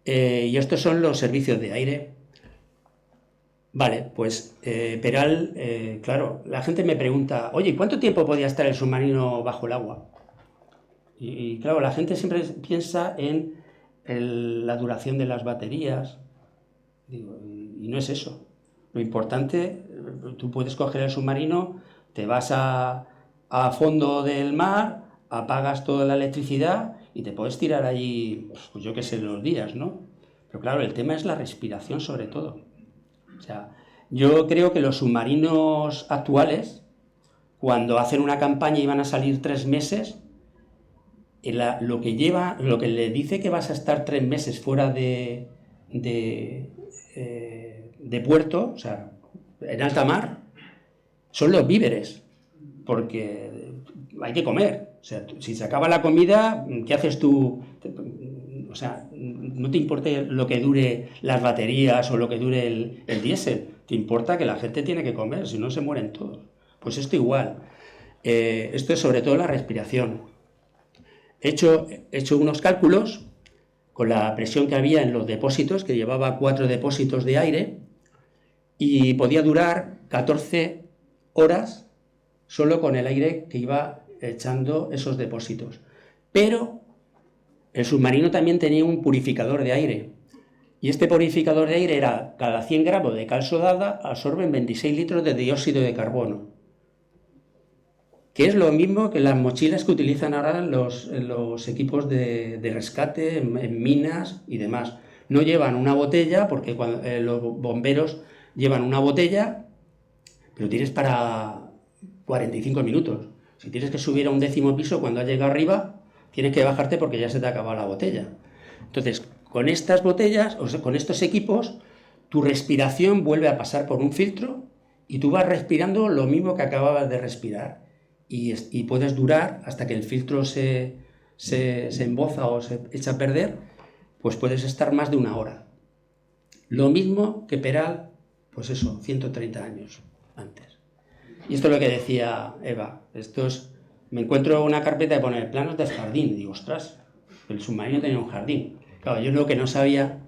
Y estos son los servicios de aire. Vale, pues Peral, claro, la gente me pregunta, oye, ¿cuánto tiempo podía estar el submarino bajo el agua? Y claro, la gente siempre piensa en la duración de las baterías. Digo, y no es eso. Lo importante, tú puedes coger el submarino, te vas a fondo del mar, apagas toda la electricidad y te puedes tirar allí, pues yo qué sé, los días, ¿no? Pero claro, el tema es la respiración sobre todo. O sea, yo creo que los submarinos actuales, cuando hacen una campaña y van a salir 3 meses, lo que le dice que vas a estar 3 meses fuera de puerto, o sea, en alta mar, son los víveres, porque hay que comer. O sea, si se acaba la comida, ¿qué haces tú? O sea, no te importa lo que dure las baterías o lo que dure el diésel, te importa que la gente tiene que comer, si no se mueren todos. Pues esto igual. Esto es sobre todo la respiración. He hecho unos cálculos con la presión que había en los depósitos, que llevaba 4 depósitos de aire, y podía durar 14 horas solo con el aire que iba echando esos depósitos. Pero el submarino también tenía un purificador de aire, y este purificador de aire era, cada 100 gramos de cal sodada absorben 26 litros de dióxido de carbono, que es lo mismo que las mochilas que utilizan ahora los equipos de rescate en minas y demás. No llevan una botella, porque los bomberos llevan una botella, pero tienes para 45 minutos. Si tienes que subir a un 10º piso, cuando has llegado arriba, tienes que bajarte porque ya se te ha acabado la botella. Entonces, con estas botellas, o sea, con estos equipos, tu respiración vuelve a pasar por un filtro y tú vas respirando lo mismo que acababas de respirar. Y puedes durar hasta que el filtro se emboza o se echa a perder, pues puedes estar más de 1 hora. Lo mismo que Peral, pues eso, 130 años antes. Y esto es lo que decía Eva. Me encuentro una carpeta de poner planos del jardín. Digo, ostras, el submarino tenía un jardín. Claro, yo lo que no sabía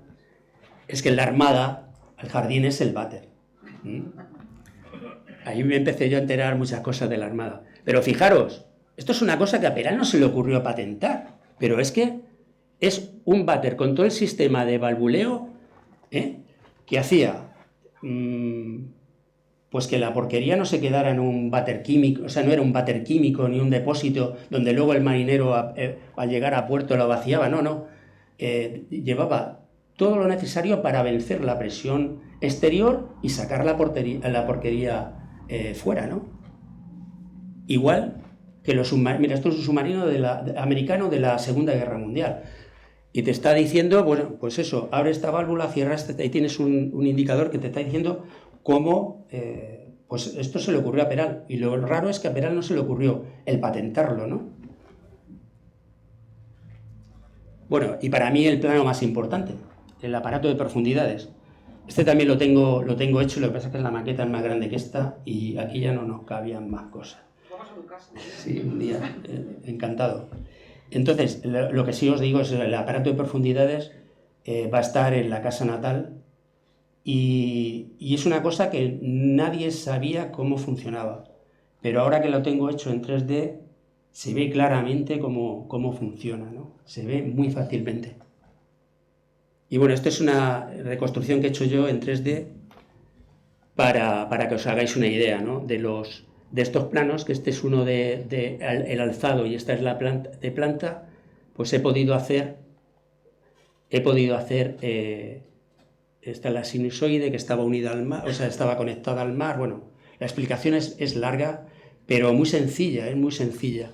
es que en la Armada el jardín es el váter. Ahí me empecé yo a enterar muchas cosas de la Armada. Pero fijaros, esto es una cosa que a Peral no se le ocurrió patentar, pero es que es un váter con todo el sistema de valvuleo, que hacía pues que la porquería no se quedara en un váter químico, o sea, no era un váter químico ni un depósito donde luego el marinero al llegar a puerto lo vaciaba, no. Llevaba todo lo necesario para vencer la presión exterior y sacar la porquería fuera, ¿no? Igual que los submarinos. Mira, esto es un submarino americano de la Segunda Guerra Mundial. Y te está diciendo, bueno, pues eso, abre esta válvula, cierra ahí tienes un indicador que te está diciendo cómo, pues esto se le ocurrió a Peral. Y lo raro es que a Peral no se le ocurrió el patentarlo, ¿no? Bueno, y para mí el plano más importante, el aparato de profundidades. Este también lo tengo hecho, lo que pasa es que la maqueta es más grande que esta y aquí ya no nos cabían más cosas. Vamos a tu casa. Sí, un día, encantado. Entonces, lo que sí os digo es el aparato de profundidades va a estar en la casa natal y es una cosa que nadie sabía cómo funcionaba. Pero ahora que lo tengo hecho en 3D, se ve claramente cómo funciona, ¿no? Se ve muy fácilmente. Y bueno, esta es una reconstrucción que he hecho yo en 3D para que os hagáis una idea, ¿no? De estos planos, que este es uno el alzado y esta es la planta, pues he podido hacer esta es la sinusoide que estaba unida al mar, o sea, estaba conectada al mar. Bueno, la explicación es larga, pero muy sencilla, es muy sencilla.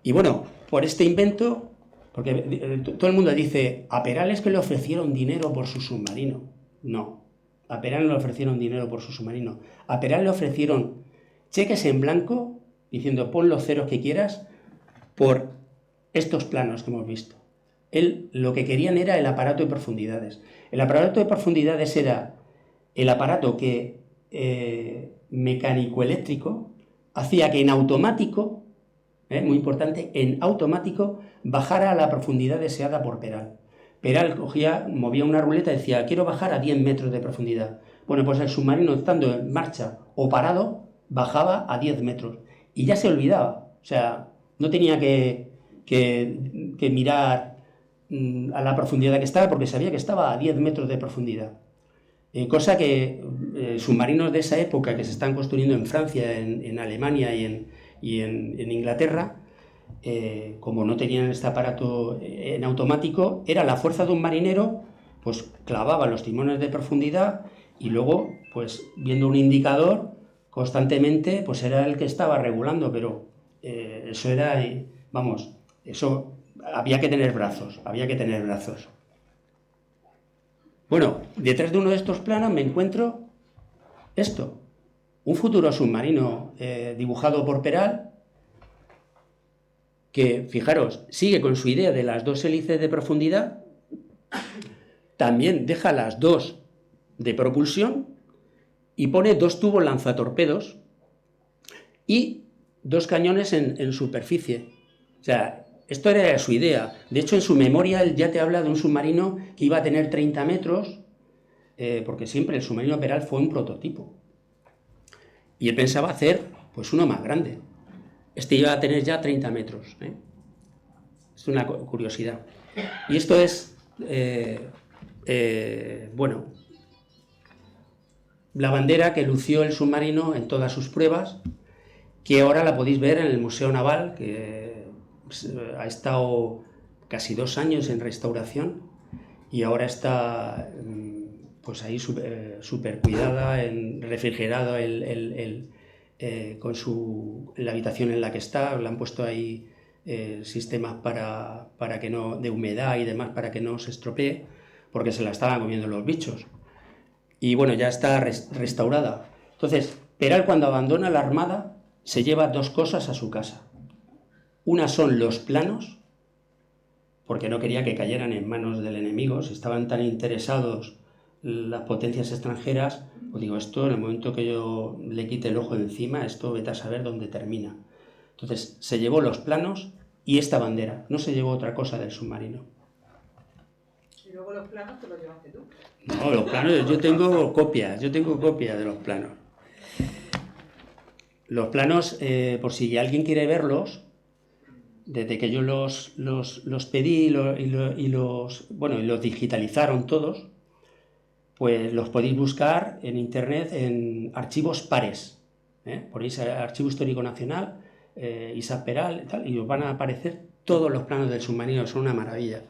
Y bueno, por este invento, porque todo el mundo dice, a Peral es que le ofrecieron dinero por su submarino. No, a Peral no le ofrecieron dinero por su submarino. A Peral le ofrecieron cheques en blanco, diciendo pon los ceros que quieras, por estos planos que hemos visto. Lo que querían era el aparato de profundidades. El aparato de profundidades era el aparato que mecánico-eléctrico hacía que en automático, muy importante, en automático bajara a la profundidad deseada por Peral. Peral movía una ruleta y decía, quiero bajar a 10 metros de profundidad. Bueno, pues el submarino, estando en marcha o parado, bajaba a 10 metros y ya se olvidaba. O sea, no tenía que mirar a la profundidad que estaba porque sabía que estaba a 10 metros de profundidad. Cosa que submarinos de esa época que se están construyendo en Francia, en Alemania y en Inglaterra, como no tenían este aparato en automático, era la fuerza de un marinero, pues clavaba los timones de profundidad y luego, pues viendo un indicador constantemente, pues era el que estaba regulando, pero eso era, vamos, eso había que tener brazos. Bueno, detrás de uno de estos planos me encuentro esto, un futuro submarino dibujado por Peral, que, fijaros, sigue con su idea de las 2 hélices de profundidad, también deja las 2 de propulsión y pone 2 tubos lanzatorpedos y 2 cañones en superficie. O sea, esto era su idea. De hecho, en su memoria él ya te habla de un submarino que iba a tener 30 metros, porque siempre el submarino Peral fue un prototipo. Y él pensaba hacer pues uno más grande. Este iba a tener ya 30 metros. Es una curiosidad. Y esto es, bueno, la bandera que lució el submarino en todas sus pruebas, que ahora la podéis ver en el Museo Naval, que ha estado casi 2 años en restauración y ahora está pues ahí súper cuidada, refrigerada con la habitación en la que está. Le han puesto ahí sistemas para que no, de humedad y demás, para que no se estropee, porque se la estaban comiendo los bichos. Y bueno, ya está restaurada. Entonces, Peral, cuando abandona la Armada, se lleva 2 cosas a su casa. Una son los planos, porque no quería que cayeran en manos del enemigo. Si estaban tan interesados las potencias extranjeras, pues digo, esto en el momento que yo le quite el ojo de encima, esto vete a saber dónde termina. Entonces se llevó los planos y esta bandera, no se llevó otra cosa del submarino. ¿Y luego los planos te los llevaste tú? No, los planos, yo tengo copias de los planos. Los planos, por si alguien quiere verlos, desde que yo los pedí y los digitalizaron todos, pues los podéis buscar en internet en archivos pares. Ponéis Archivo Histórico Nacional, Isaac Peral y tal, y os van a aparecer todos los planos del submarino, son una maravilla.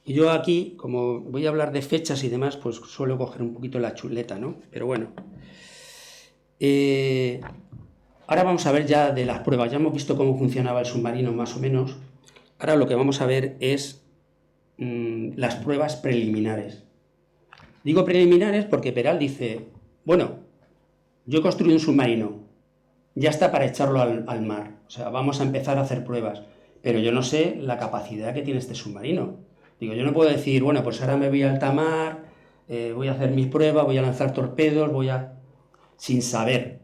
Y yo aquí, como voy a hablar de fechas y demás, pues suelo coger un poquito la chuleta, ¿no? Pero bueno. Ahora vamos a ver ya de las pruebas. Ya hemos visto cómo funcionaba el submarino más o menos. Ahora lo que vamos a ver es las pruebas preliminares. Digo preliminares porque Peral dice, bueno, yo he construido un submarino, ya está para echarlo al mar. O sea, vamos a empezar a hacer pruebas. Pero yo no sé la capacidad que tiene este submarino. Digo, yo no puedo decir, bueno, pues ahora me voy a alta mar, voy a hacer mis pruebas, voy a lanzar torpedos, sin saber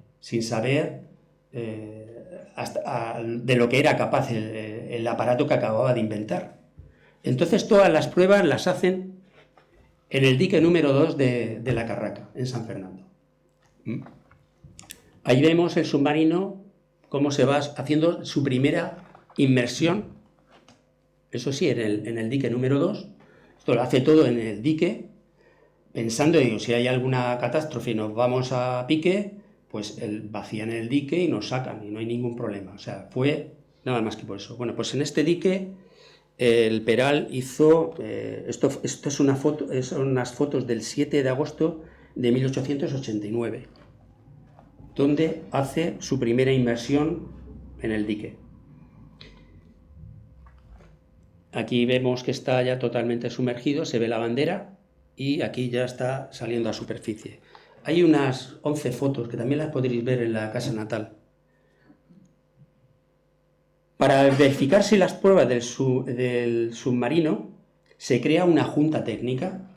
de lo que era capaz el aparato que acababa de inventar. Entonces todas las pruebas las hacen en el dique número 2 de la Carraca, en San Fernando. Ahí vemos el submarino, cómo se va haciendo su primera inmersión. Eso sí, en el dique número 2, esto lo hace todo en el dique, pensando, digo, si hay alguna catástrofe y nos vamos a pique, pues vacían el dique y nos sacan y no hay ningún problema. O sea, fue nada más que por eso. Bueno, pues en este dique el Peral hizo, esto es una foto, son unas fotos del 7 de agosto de 1889, donde hace su primera inmersión en el dique. Aquí vemos que está ya totalmente sumergido, se ve la bandera y aquí ya está saliendo a superficie. Hay unas 11 fotos que también las podréis ver en la casa natal. Para verificar si las pruebas del submarino se crea una junta técnica.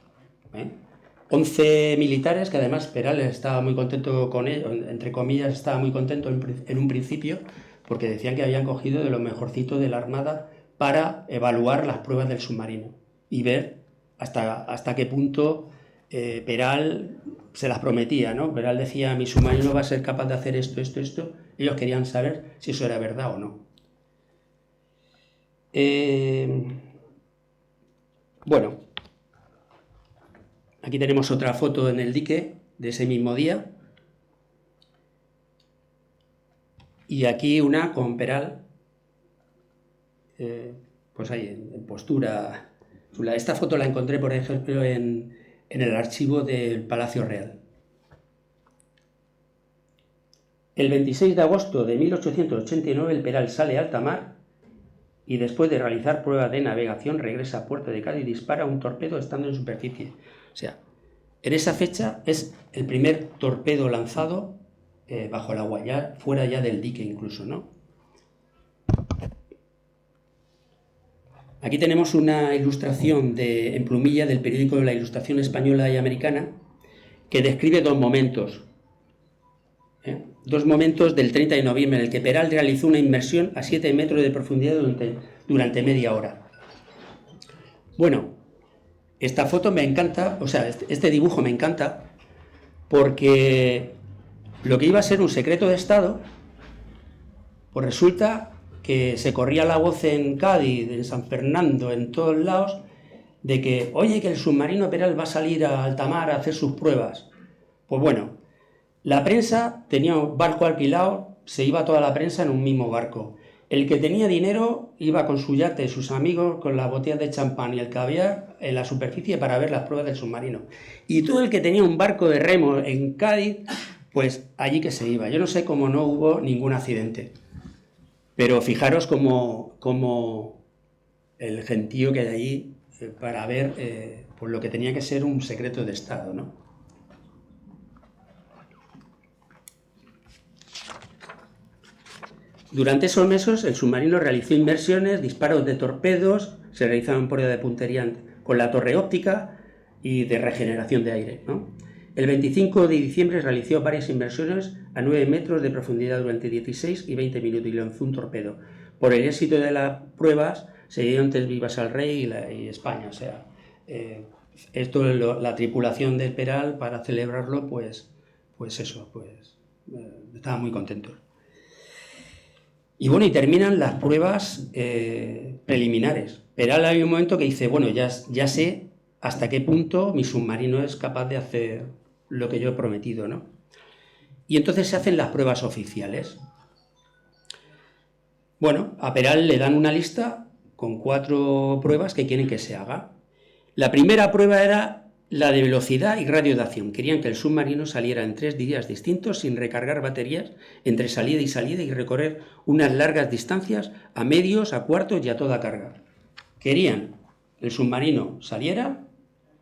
11 militares, que además Peral estaba muy contento con ellos, entre comillas, estaba muy contento en un principio, porque decían que habían cogido de lo mejorcito de la Armada para evaluar las pruebas del submarino y ver hasta qué punto Peral se las prometía, ¿no? Peral decía, mi submarino va a ser capaz de hacer esto. Ellos querían saber si eso era verdad o no. Bueno, aquí tenemos otra foto en el dique de ese mismo día. Y aquí una con Peral, pues ahí en postura chula. Esta foto la encontré, por ejemplo, en el archivo del Palacio Real. El 26 de agosto de 1889 el Peral sale a alta mar y después de realizar pruebas de navegación regresa a Puerto de Cádiz y dispara un torpedo estando en superficie. O sea, en esa fecha es el primer torpedo lanzado bajo el agua, ya fuera ya del dique incluso, ¿no? Aquí tenemos una ilustración en plumilla del periódico de la Ilustración Española y Americana que describe dos momentos. Dos momentos del 30 de noviembre en el que Peral realizó una inmersión a 7 metros de profundidad durante media hora. Bueno, esta foto me encanta, o sea, este dibujo me encanta porque lo que iba a ser un secreto de Estado, pues resulta que se corría la voz en Cádiz, en San Fernando, en todos lados, de que, oye, que el submarino Peral va a salir a alta mar a hacer sus pruebas. Pues bueno, la prensa tenía un barco alquilado, se iba toda la prensa en un mismo barco. El que tenía dinero iba con su yate, sus amigos, con las botellas de champán y el caviar en la superficie para ver las pruebas del submarino. Y todo el que tenía un barco de remo en Cádiz, pues allí que se iba. Yo no sé cómo no hubo ningún accidente. Pero fijaros cómo el gentío que hay allí para ver pues lo que tenía que ser un secreto de Estado, ¿no? Durante esos meses el submarino realizó inmersiones, disparos de torpedos, se realizaban pruebas de puntería con la torre óptica y de regeneración de aire, ¿no? El 25 de diciembre realizó varias inmersiones a 9 metros de profundidad durante 16 y 20 minutos y lanzó un torpedo. Por el éxito de las pruebas se dieron 3 vivas al rey y España. O sea, la tripulación del Peral, para celebrarlo, pues estaba muy contento. Y bueno, y terminan las pruebas preliminares. Peral hay un momento que dice, bueno, ya sé hasta qué punto mi submarino es capaz de hacer lo que yo he prometido, ¿no? Y entonces se hacen las pruebas oficiales. Bueno, a Peral le dan una lista con 4 pruebas que quieren que se haga. La primera prueba era la de velocidad y radio de acción. Querían que el submarino saliera en 3 días distintos sin recargar baterías entre salida y recorrer unas largas distancias a medios, a cuartos y a toda carga. Querían que el submarino saliera,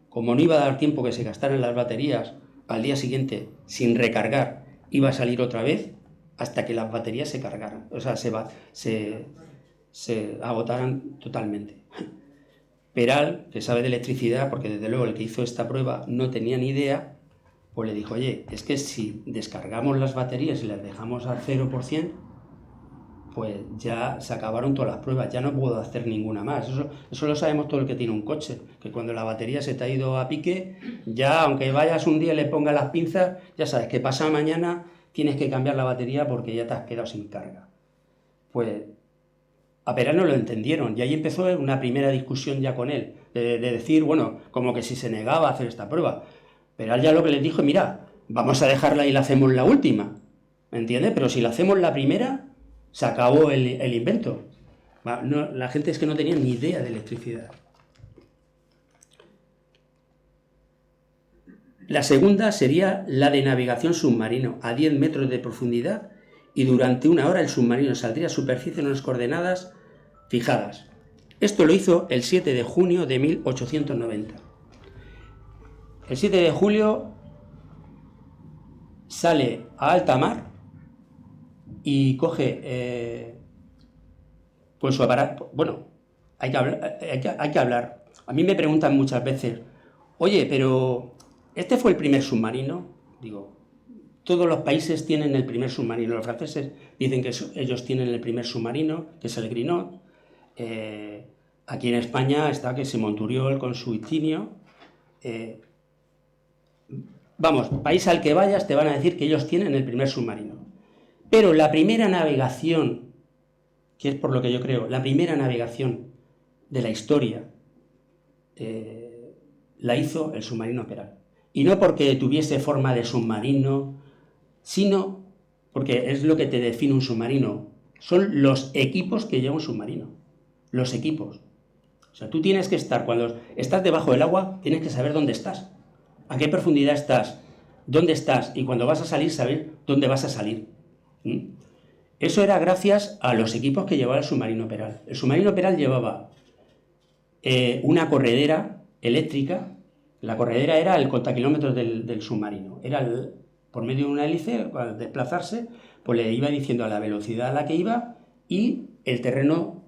como no iba a dar tiempo que se gastaran las baterías al día siguiente sin recargar, iba a salir otra vez hasta que las baterías se cargaran, o sea, se agotaran totalmente. Peral, que sabe de electricidad, porque desde luego el que hizo esta prueba no tenía ni idea, pues le dijo, oye, es que si descargamos las baterías y las dejamos al 0%, pues ya se acabaron todas las pruebas, ya no puedo hacer ninguna más. Eso lo sabemos todo el que tiene un coche, que cuando la batería se te ha ido a pique, ya aunque vayas un día y le pongas las pinzas, ya sabes que pasado mañana tienes que cambiar la batería porque ya te has quedado sin carga. Pues a Peral no lo entendieron y ahí empezó una primera discusión ya con él, de decir, bueno, como que si se negaba a hacer esta prueba. Peral ya lo que les dijo, mira, vamos a dejarla y la hacemos la última, ¿me entiendes? Pero si la hacemos la primera, se acabó el invento. No, la gente es que no tenía ni idea de electricidad. La segunda sería la de navegación submarino a 10 metros de profundidad y durante 1 hora el submarino saldría a superficie en unas coordenadas fijadas. Esto lo hizo el 7 de junio de 1890. El 7 de julio sale a alta mar y coge con su aparato. Bueno, hay que hablar. A mí me preguntan muchas veces, oye, pero ¿este fue el primer submarino? Digo, todos los países tienen el primer submarino. Los franceses dicen que ellos tienen el primer submarino, que es el Grinot. Aquí en España está que se Monturiol con su Itinio. Vamos, país al que vayas te van a decir que ellos tienen el primer submarino. Pero la primera navegación, que es por lo que yo creo, la primera navegación de la historia, la hizo el submarino Peral. Y no porque tuviese forma de submarino, sino porque es lo que te define un submarino. Son los equipos que lleva un submarino. Los equipos. O sea, tú tienes que estar, cuando estás debajo del agua, tienes que saber dónde estás, a qué profundidad estás, dónde estás, y cuando vas a salir, saber dónde vas a salir. Eso era gracias a los equipos que llevaba el submarino Peral. El submarino Peral llevaba una corredera eléctrica. La corredera era el contakilómetros del submarino. Era por medio de una hélice, al desplazarse, pues le iba diciendo a la velocidad a la que iba y el terreno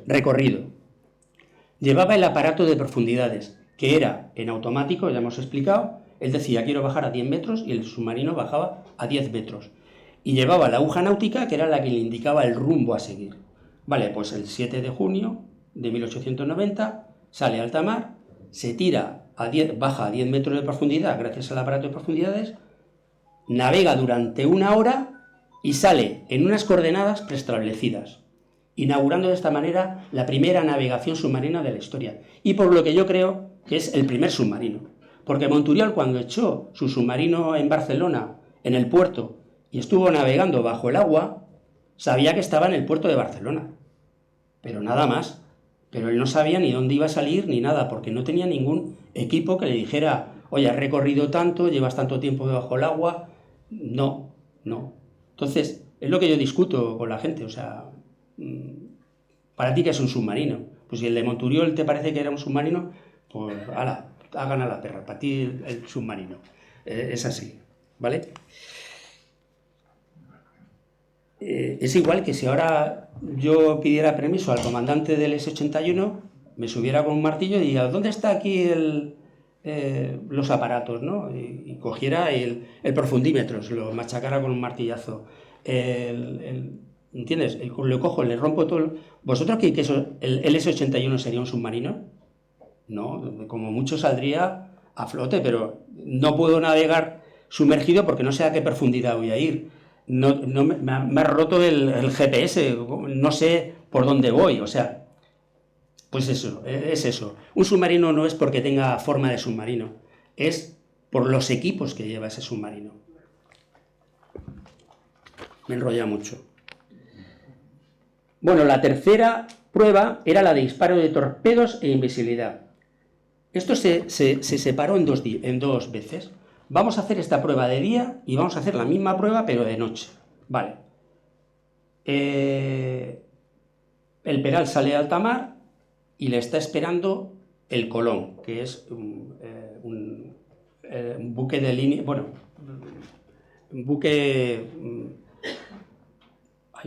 recorrido. Llevaba el aparato de profundidades, que era en automático, ya hemos explicado. Él decía, quiero bajar a 10 metros, y el submarino bajaba a 10 metros. Y llevaba la aguja náutica, que era la que le indicaba el rumbo a seguir. Vale, pues el 7 de junio de 1890 sale a alta mar, se tira baja a 10 metros de profundidad gracias al aparato de profundidades, navega durante 1 hora y sale en unas coordenadas preestablecidas, inaugurando de esta manera la primera navegación submarina de la historia. Y por lo que yo creo que es el primer submarino. Porque Monturiol, cuando echó su submarino en Barcelona, en el puerto, y estuvo navegando bajo el agua, sabía que estaba en el puerto de Barcelona. Pero nada más. Pero él no sabía ni dónde iba a salir ni nada, porque no tenía ningún equipo que le dijera, oye, has recorrido tanto, llevas tanto tiempo debajo del agua. No. Entonces, es lo que yo discuto con la gente. O sea, ¿para ti qué es un submarino? Pues si el de Monturiol te parece que era un submarino, pues ala, hagan a la perra, para ti el submarino. Es así, ¿vale? Es igual que si ahora yo pidiera permiso al comandante del S-81, me subiera con un martillo y diría, ¿dónde está aquí los aparatos, ¿no? Y cogiera el profundímetro, lo machacara con un martillazo. ¿Entiendes? Lo cojo, le rompo todo. ¿Vosotros creéis que el S-81 sería un submarino? No, como mucho saldría a flote, pero no puedo navegar sumergido porque no sé a qué profundidad voy a ir. me ha roto el GPS, no sé por dónde voy, o sea, pues eso, es eso. Un submarino no es porque tenga forma de submarino, es por los equipos que lleva ese submarino. Me enrolla mucho. Bueno, la tercera prueba era la de disparo de torpedos e invisibilidad. Esto se separó en dos veces. Vamos a hacer esta prueba de día y vamos a hacer la misma prueba pero de noche. Vale. El Peral sale a alta mar y le está esperando el Colón, que es un buque de línea, bueno, un buque,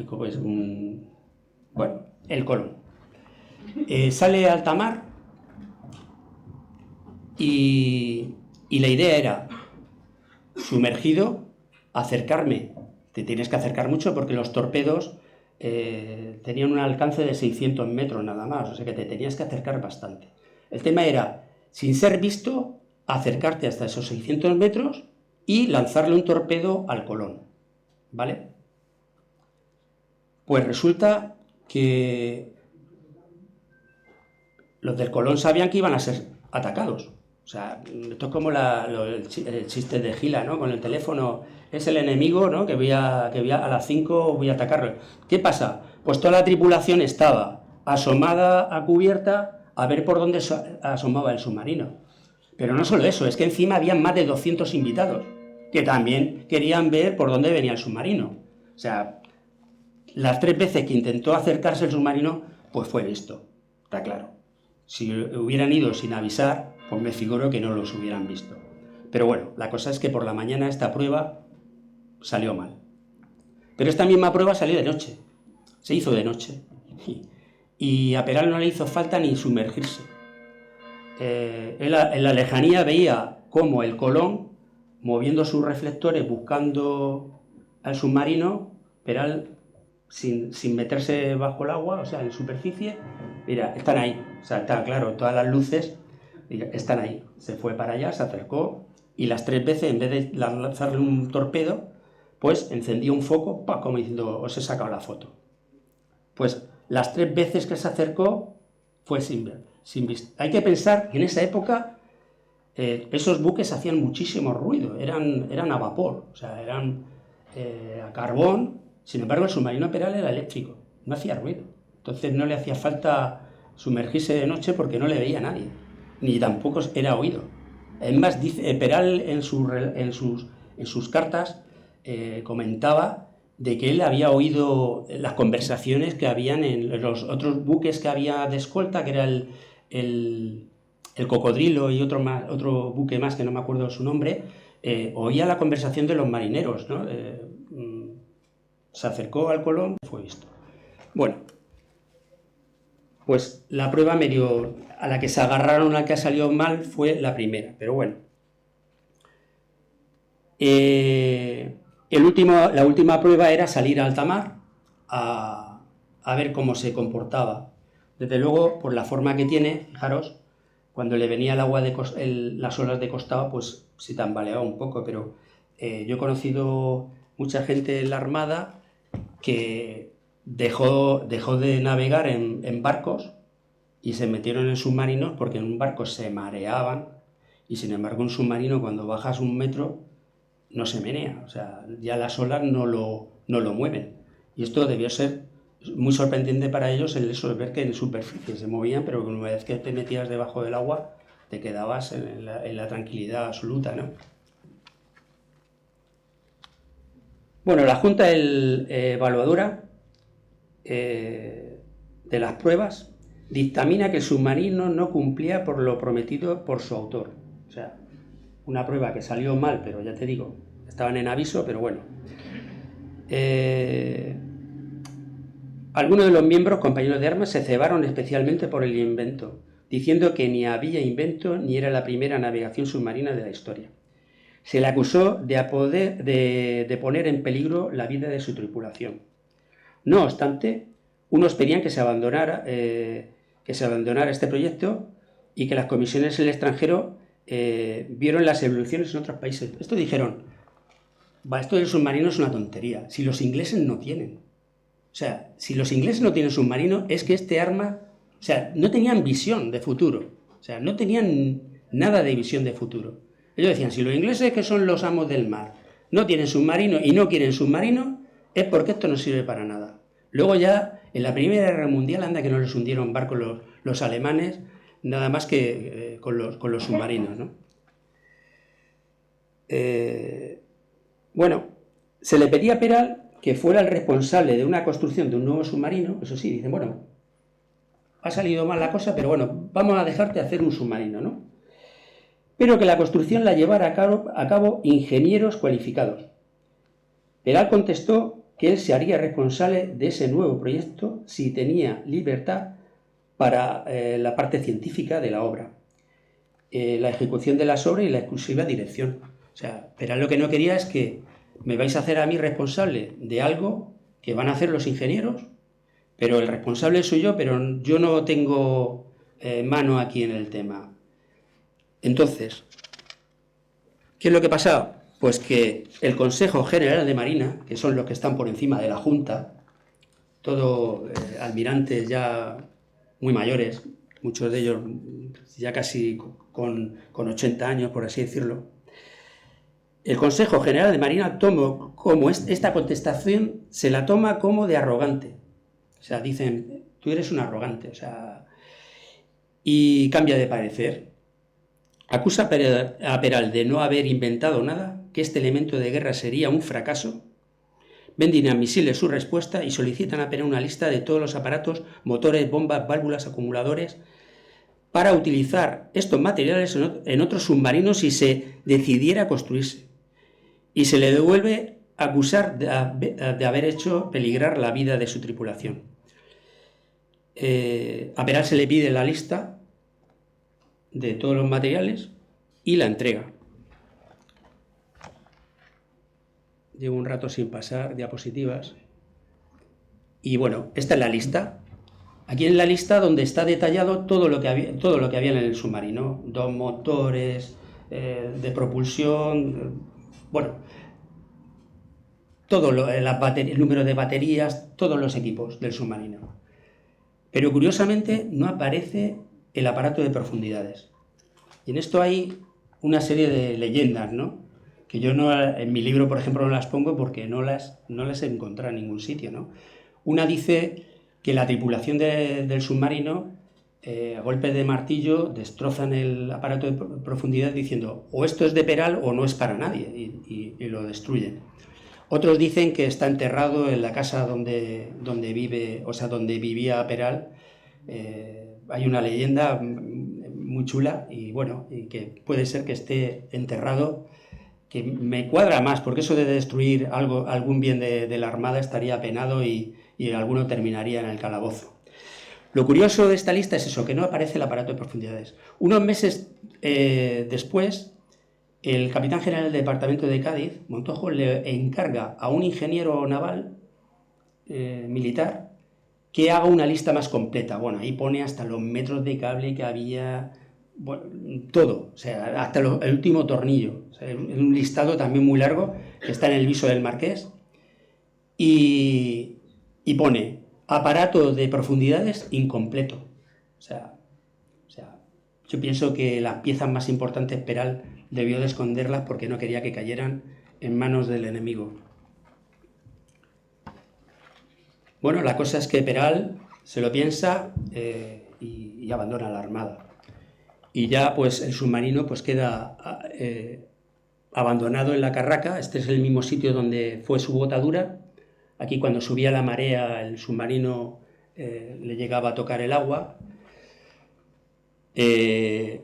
¿cómo es? Bueno, el Colón. Sale a alta mar y la idea era, sumergido, acercarme. Te tienes que acercar mucho porque los torpedos tenían un alcance de 600 metros nada más, o sea que te tenías que acercar bastante. El tema era, sin ser visto, acercarte hasta esos 600 metros y lanzarle un torpedo al Colón, ¿vale? Pues resulta que los del Colón sabían que iban a ser atacados. O sea, esto es como el chiste de Gila, ¿no? Con el teléfono, es el enemigo, ¿no? Que voy a las 5 voy a atacarlo. ¿Qué pasa? Pues toda la tripulación estaba asomada a cubierta a ver por dónde asomaba el submarino. Pero no solo eso, es que encima había más de 200 invitados que también querían ver por dónde venía el submarino. O sea, las 3 veces que intentó acercarse el submarino, pues fue visto, está claro. Si hubieran ido sin avisar, pues me figuro que no los hubieran visto. Pero bueno, la cosa es que por la mañana esta prueba salió mal. Pero esta misma prueba salió de noche, se hizo de noche. Y a Peral no le hizo falta ni sumergirse. En la lejanía veía cómo el Colón, moviendo sus reflectores buscando al submarino, Peral sin meterse bajo el agua, o sea, en superficie, mira, están ahí, o sea, está claro, todas las luces están ahí. Se fue para allá, se acercó y las 3 veces, en vez de lanzarle un torpedo, pues encendió un foco, ¡pah!, como diciendo, os he sacado la foto. Pues las 3 veces que se acercó fue sin vista. Hay que pensar que en esa época esos buques hacían muchísimo ruido, eran a vapor, o sea, eran a carbón. Sin embargo, el submarino Peral era eléctrico, no hacía ruido. Entonces no le hacía falta sumergirse de noche porque no le veía a nadie, ni tampoco era oído. Es más, dice, Peral en sus cartas comentaba de que él había oído las conversaciones que habían en los otros buques que había de escolta, que era el Cocodrilo y otro buque más que no me acuerdo su nombre, oía la conversación de los marineros, ¿no? Se acercó al Colón y fue visto. Bueno, pues la prueba medio a la que se agarraron, a la que ha salido mal, fue la primera, pero bueno. La última prueba era salir a alta mar a ver cómo se comportaba. Desde luego, por la forma que tiene, fijaros, cuando le venía el agua las olas de costado, pues se tambaleaba un poco, pero yo he conocido mucha gente en la Armada que dejó de navegar en barcos y se metieron en submarinos porque en un barco se mareaban y sin embargo un submarino cuando bajas 1 metro no se menea, o sea, ya las olas no lo mueven. Y esto debió ser muy sorprendente para ellos el eso de ver que en superficie se movían, pero una vez que te metías debajo del agua te quedabas en la tranquilidad absoluta, ¿no? Bueno, la Junta Evaluadora de las pruebas dictamina que el submarino no cumplía por lo prometido por su autor. O sea, una prueba que salió mal, pero ya te digo, estaban en aviso, pero bueno. Algunos de los miembros, compañeros de armas, se cebaron especialmente por el invento, diciendo que ni había invento ni era la primera navegación submarina de la historia. Se le acusó de poner en peligro la vida de su tripulación. No obstante, unos pedían que se abandonara este proyecto y que las comisiones en el extranjero vieron las evoluciones en otros países. Esto dijeron, esto del submarino es una tontería. Si los ingleses no tienen. O sea, si los ingleses no tienen submarino, es que este arma, o sea, no tenían visión de futuro. O sea, no tenían nada de visión de futuro. Ellos decían, si los ingleses, que son los amos del mar, no tienen submarino y no quieren submarino, es porque esto no sirve para nada. Luego ya, en la Primera Guerra Mundial, anda que no les hundieron barcos los alemanes, nada más que con los submarinos, ¿no? Bueno, se le pedía a Peral que fuera el responsable de una construcción de un nuevo submarino. Eso sí, dicen, bueno, ha salido mal la cosa, pero bueno, vamos a dejarte hacer un submarino, ¿no? Pero que la construcción la llevara a cabo ingenieros cualificados. Peral contestó que él se haría responsable de ese nuevo proyecto si tenía libertad para la parte científica de la obra, la ejecución de las obras y la exclusiva dirección. O sea, Peral lo que no quería es que me vais a hacer a mí responsable de algo que van a hacer los ingenieros, pero el responsable soy yo, pero yo no tengo mano aquí en el tema. Entonces, ¿qué es lo que pasa? Pues que el Consejo General de Marina, que son los que están por encima de la Junta, todos almirantes ya muy mayores, muchos de ellos ya casi con 80 años, por así decirlo, el Consejo General de Marina toma como esta contestación, se la toma como de arrogante. O sea, dicen, tú eres un arrogante, o sea, y cambia de parecer. Acusa a Peral de no haber inventado nada, que este elemento de guerra sería un fracaso. Ven inadmisible su respuesta y solicitan a Peral una lista de todos los aparatos, motores, bombas, válvulas, acumuladores, para utilizar estos materiales en otros submarinos si se decidiera construirse. Y se le devuelve acusar de haber hecho peligrar la vida de su tripulación. A Peral se le pide la lista de todos los materiales y la entrega. Llevo un rato sin pasar diapositivas. Y bueno, esta es la lista. Aquí en la lista donde está detallado todo lo que había en el submarino. 2 motores de propulsión, bueno, todo el número de baterías, todos los equipos del submarino. Pero curiosamente no aparece el aparato de profundidades. Y en esto hay una serie de leyendas, ¿no? Que yo no, en mi libro, por ejemplo, no las pongo porque no las he encontrado en ningún sitio, ¿no? Una dice que la tripulación del submarino, a golpes de martillo, destrozan el aparato de profundidad diciendo o esto es de Peral o no es para nadie, y lo destruyen. Otros dicen que está enterrado en la casa donde vive, o sea, donde vivía Peral. Hay una leyenda muy chula y bueno, y que puede ser que esté enterrado, que me cuadra más, porque eso de destruir algún bien de la Armada estaría penado y alguno terminaría en el calabozo. Lo curioso de esta lista es eso, que no aparece el aparato de profundidades. Unos meses después, el capitán general del departamento de Cádiz, Montojo, le encarga a un ingeniero naval militar que haga una lista más completa. Bueno, ahí pone hasta los metros de cable que había, bueno, todo, o sea, hasta el último tornillo. O sea, un listado también muy largo que está en el viso del Marqués y pone aparato de profundidades incompleto. O sea, yo pienso que las piezas más importantes Peral debió de esconderlas porque no quería que cayeran en manos del enemigo. Bueno, la cosa es que Peral se lo piensa y abandona la Armada. Y ya pues el submarino pues queda abandonado en la Carraca. Este es el mismo sitio donde fue su botadura. Aquí cuando subía la marea el submarino le llegaba a tocar el agua. El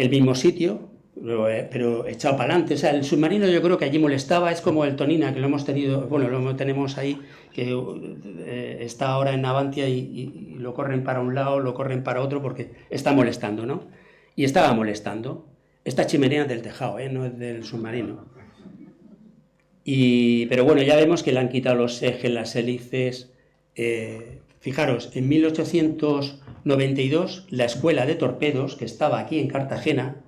mismo sitio, pero echado para adelante. O sea, el submarino yo creo que allí molestaba. Es como el Tonina, que lo hemos tenido, bueno, lo tenemos ahí, que está ahora en Navantia y lo corren para un lado, lo corren para otro porque está molestando, ¿no? Y estaba molestando. Esta chimenea del tejado, no es del submarino. Pero bueno, ya vemos que le han quitado los ejes, las hélices. Fijaros, en 1892 la escuela de torpedos, que estaba aquí en Cartagena,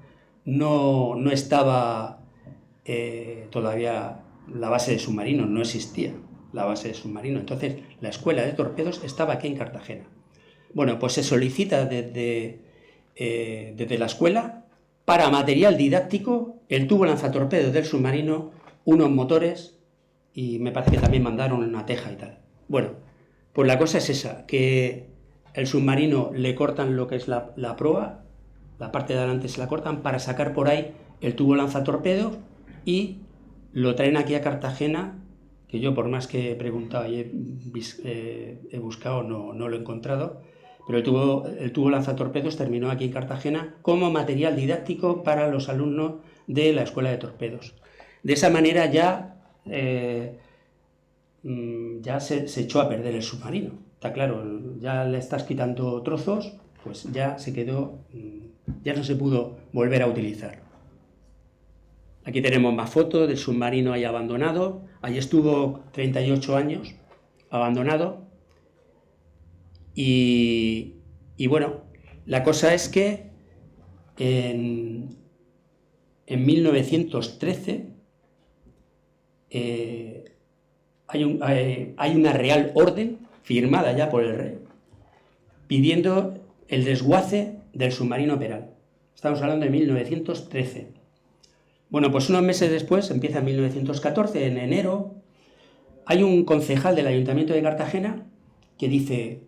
no estaba todavía la base de submarinos, no existía la base de submarinos. Entonces, la escuela de torpedos estaba aquí en Cartagena. Bueno, pues se solicita desde la escuela para material didáctico el tubo lanzatorpedos del submarino, unos motores y me parece que también mandaron una teja y tal. Bueno, pues la cosa es esa, que el submarino le cortan lo que es la proa, la parte de adelante se la cortan para sacar por ahí el tubo lanzatorpedos y lo traen aquí a Cartagena, que yo por más que he preguntado y he buscado no lo he encontrado, pero el tubo lanzatorpedos terminó aquí en Cartagena como material didáctico para los alumnos de la Escuela de Torpedos. De esa manera ya se echó a perder el submarino. Está claro, ya le estás quitando trozos, pues ya se quedó, ya no se pudo volver a utilizar. Aquí tenemos más fotos del submarino ahí abandonado. Allí estuvo 38 años abandonado. Y bueno, la cosa es que en 1913 hay una real orden firmada ya por el rey pidiendo el desguace del submarino Peral. Estamos hablando de 1913. Bueno, pues unos meses después, empieza en 1914, en enero, hay un concejal del Ayuntamiento de Cartagena que dice: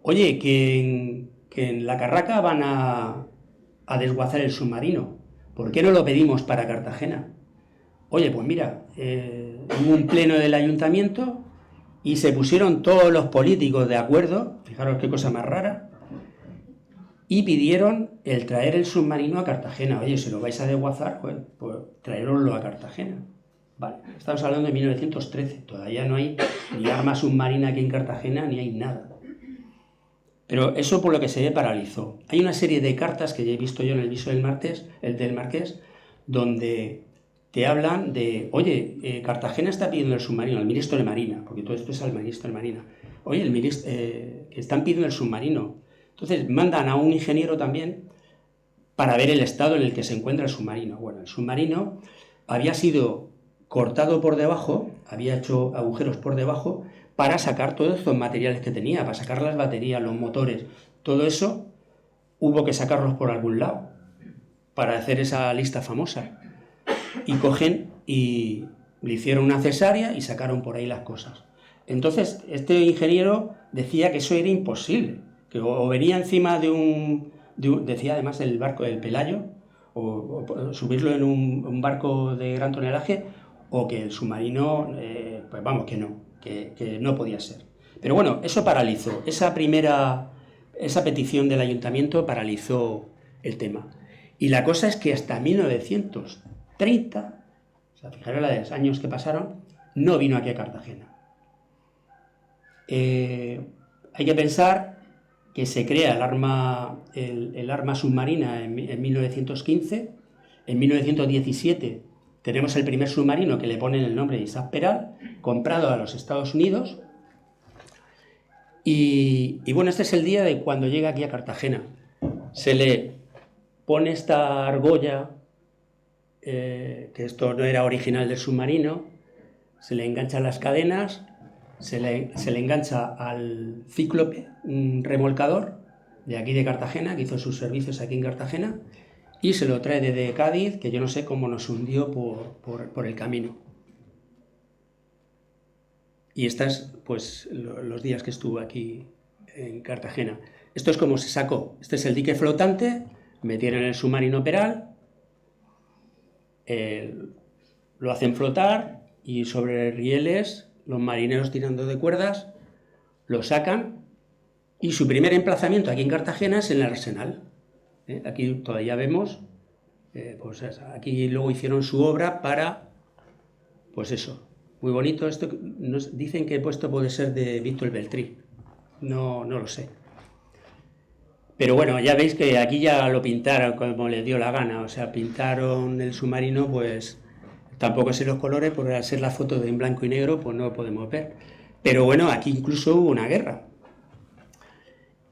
oye, que en La Carraca van a desguazar el submarino, ¿por qué no lo pedimos para Cartagena? Oye, pues mira, hubo un pleno del ayuntamiento y se pusieron todos los políticos de acuerdo, fijaros qué cosa más rara, y pidieron el traer el submarino a Cartagena. Oye, si lo vais a desguazar, pues traeroslo a Cartagena. Vale, estamos hablando de 1913, todavía no hay ni arma submarina aquí en Cartagena, ni hay nada. Pero eso por lo que se ve paralizó. Hay una serie de cartas que ya he visto yo en el viso del Marqués, donde te hablan de, oye, Cartagena está pidiendo el submarino, al ministro de Marina, porque todo esto es al ministro de Marina. Oye, que están pidiendo el submarino. Entonces mandan a un ingeniero también para ver el estado en el que se encuentra el submarino. Bueno, el submarino había sido cortado por debajo, había hecho agujeros por debajo para sacar todos estos materiales que tenía, para sacar las baterías, los motores, todo eso hubo que sacarlos por algún lado para hacer esa lista famosa. Y cogen y le hicieron una cesárea y sacaron por ahí las cosas. Entonces este ingeniero decía que eso era imposible, que o venía encima decía además el barco del Pelayo, o subirlo en un barco de gran tonelaje, o que el submarino, pues vamos, que no podía ser. Pero bueno, eso paralizó, esa petición del ayuntamiento paralizó el tema. Y la cosa es que hasta 1930, o sea, fijaros los años que pasaron, no vino aquí a Cartagena. Hay que pensar que se crea el arma submarina en 1915, en 1917 tenemos el primer submarino que le ponen el nombre de Isaac Peral, comprado a los Estados Unidos, y bueno, este es el día de cuando llega aquí a Cartagena. Se le pone esta argolla, que esto no era original del submarino, se le enganchan las cadenas, se le engancha al Cíclope, un remolcador de aquí de Cartagena, que hizo sus servicios aquí en Cartagena, y se lo trae desde Cádiz, que yo no sé cómo nos hundió por el camino. Y estas, pues, los días que estuvo aquí en Cartagena. Esto es como se sacó. Este es el dique flotante, metieron el submarino Peral, lo hacen flotar y sobre rieles los marineros tirando de cuerdas lo sacan y su primer emplazamiento aquí en Cartagena es en el Arsenal. Aquí todavía vemos, pues aquí luego hicieron su obra para, pues eso, muy bonito. Esto nos dicen que el puesto puede ser de Víctor Beltrí, no lo sé. Pero bueno, ya veis que aquí ya lo pintaron como les dio la gana, o sea, pintaron el submarino, pues tampoco sé los colores, porque al ser la foto de en blanco y negro, pues no lo podemos ver. Pero bueno, aquí incluso hubo una guerra.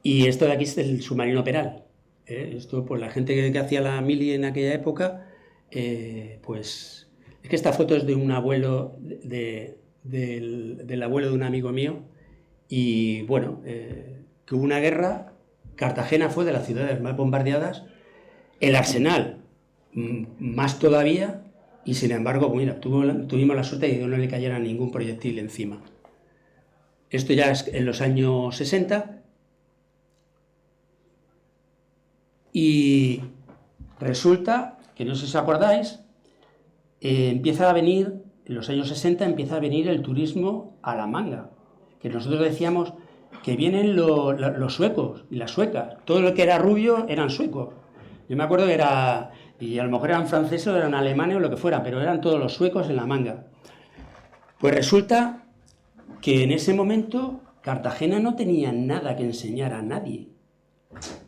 Y esto de aquí es el submarino Peral. Esto, pues la gente que hacía la mili en aquella época, pues Es que esta foto es de un abuelo, del abuelo de un amigo mío, y bueno, que hubo una guerra, Cartagena fue de las ciudades más bombardeadas, el Arsenal más todavía, y sin embargo, mira, tuvimos la suerte de que no le cayera ningún proyectil encima. Esto ya es en los años 60, y resulta que, no sé si os acordáis, empieza a venir, en los años 60 empieza a venir el turismo a La Manga, que nosotros decíamos que vienen los suecos y las suecas, todo lo que era rubio eran suecos. Yo me acuerdo que era, y a lo mejor eran franceses o eran alemanes o lo que fuera, pero eran todos los suecos en La Manga. Pues resulta que en ese momento Cartagena no tenía nada que enseñar a nadie,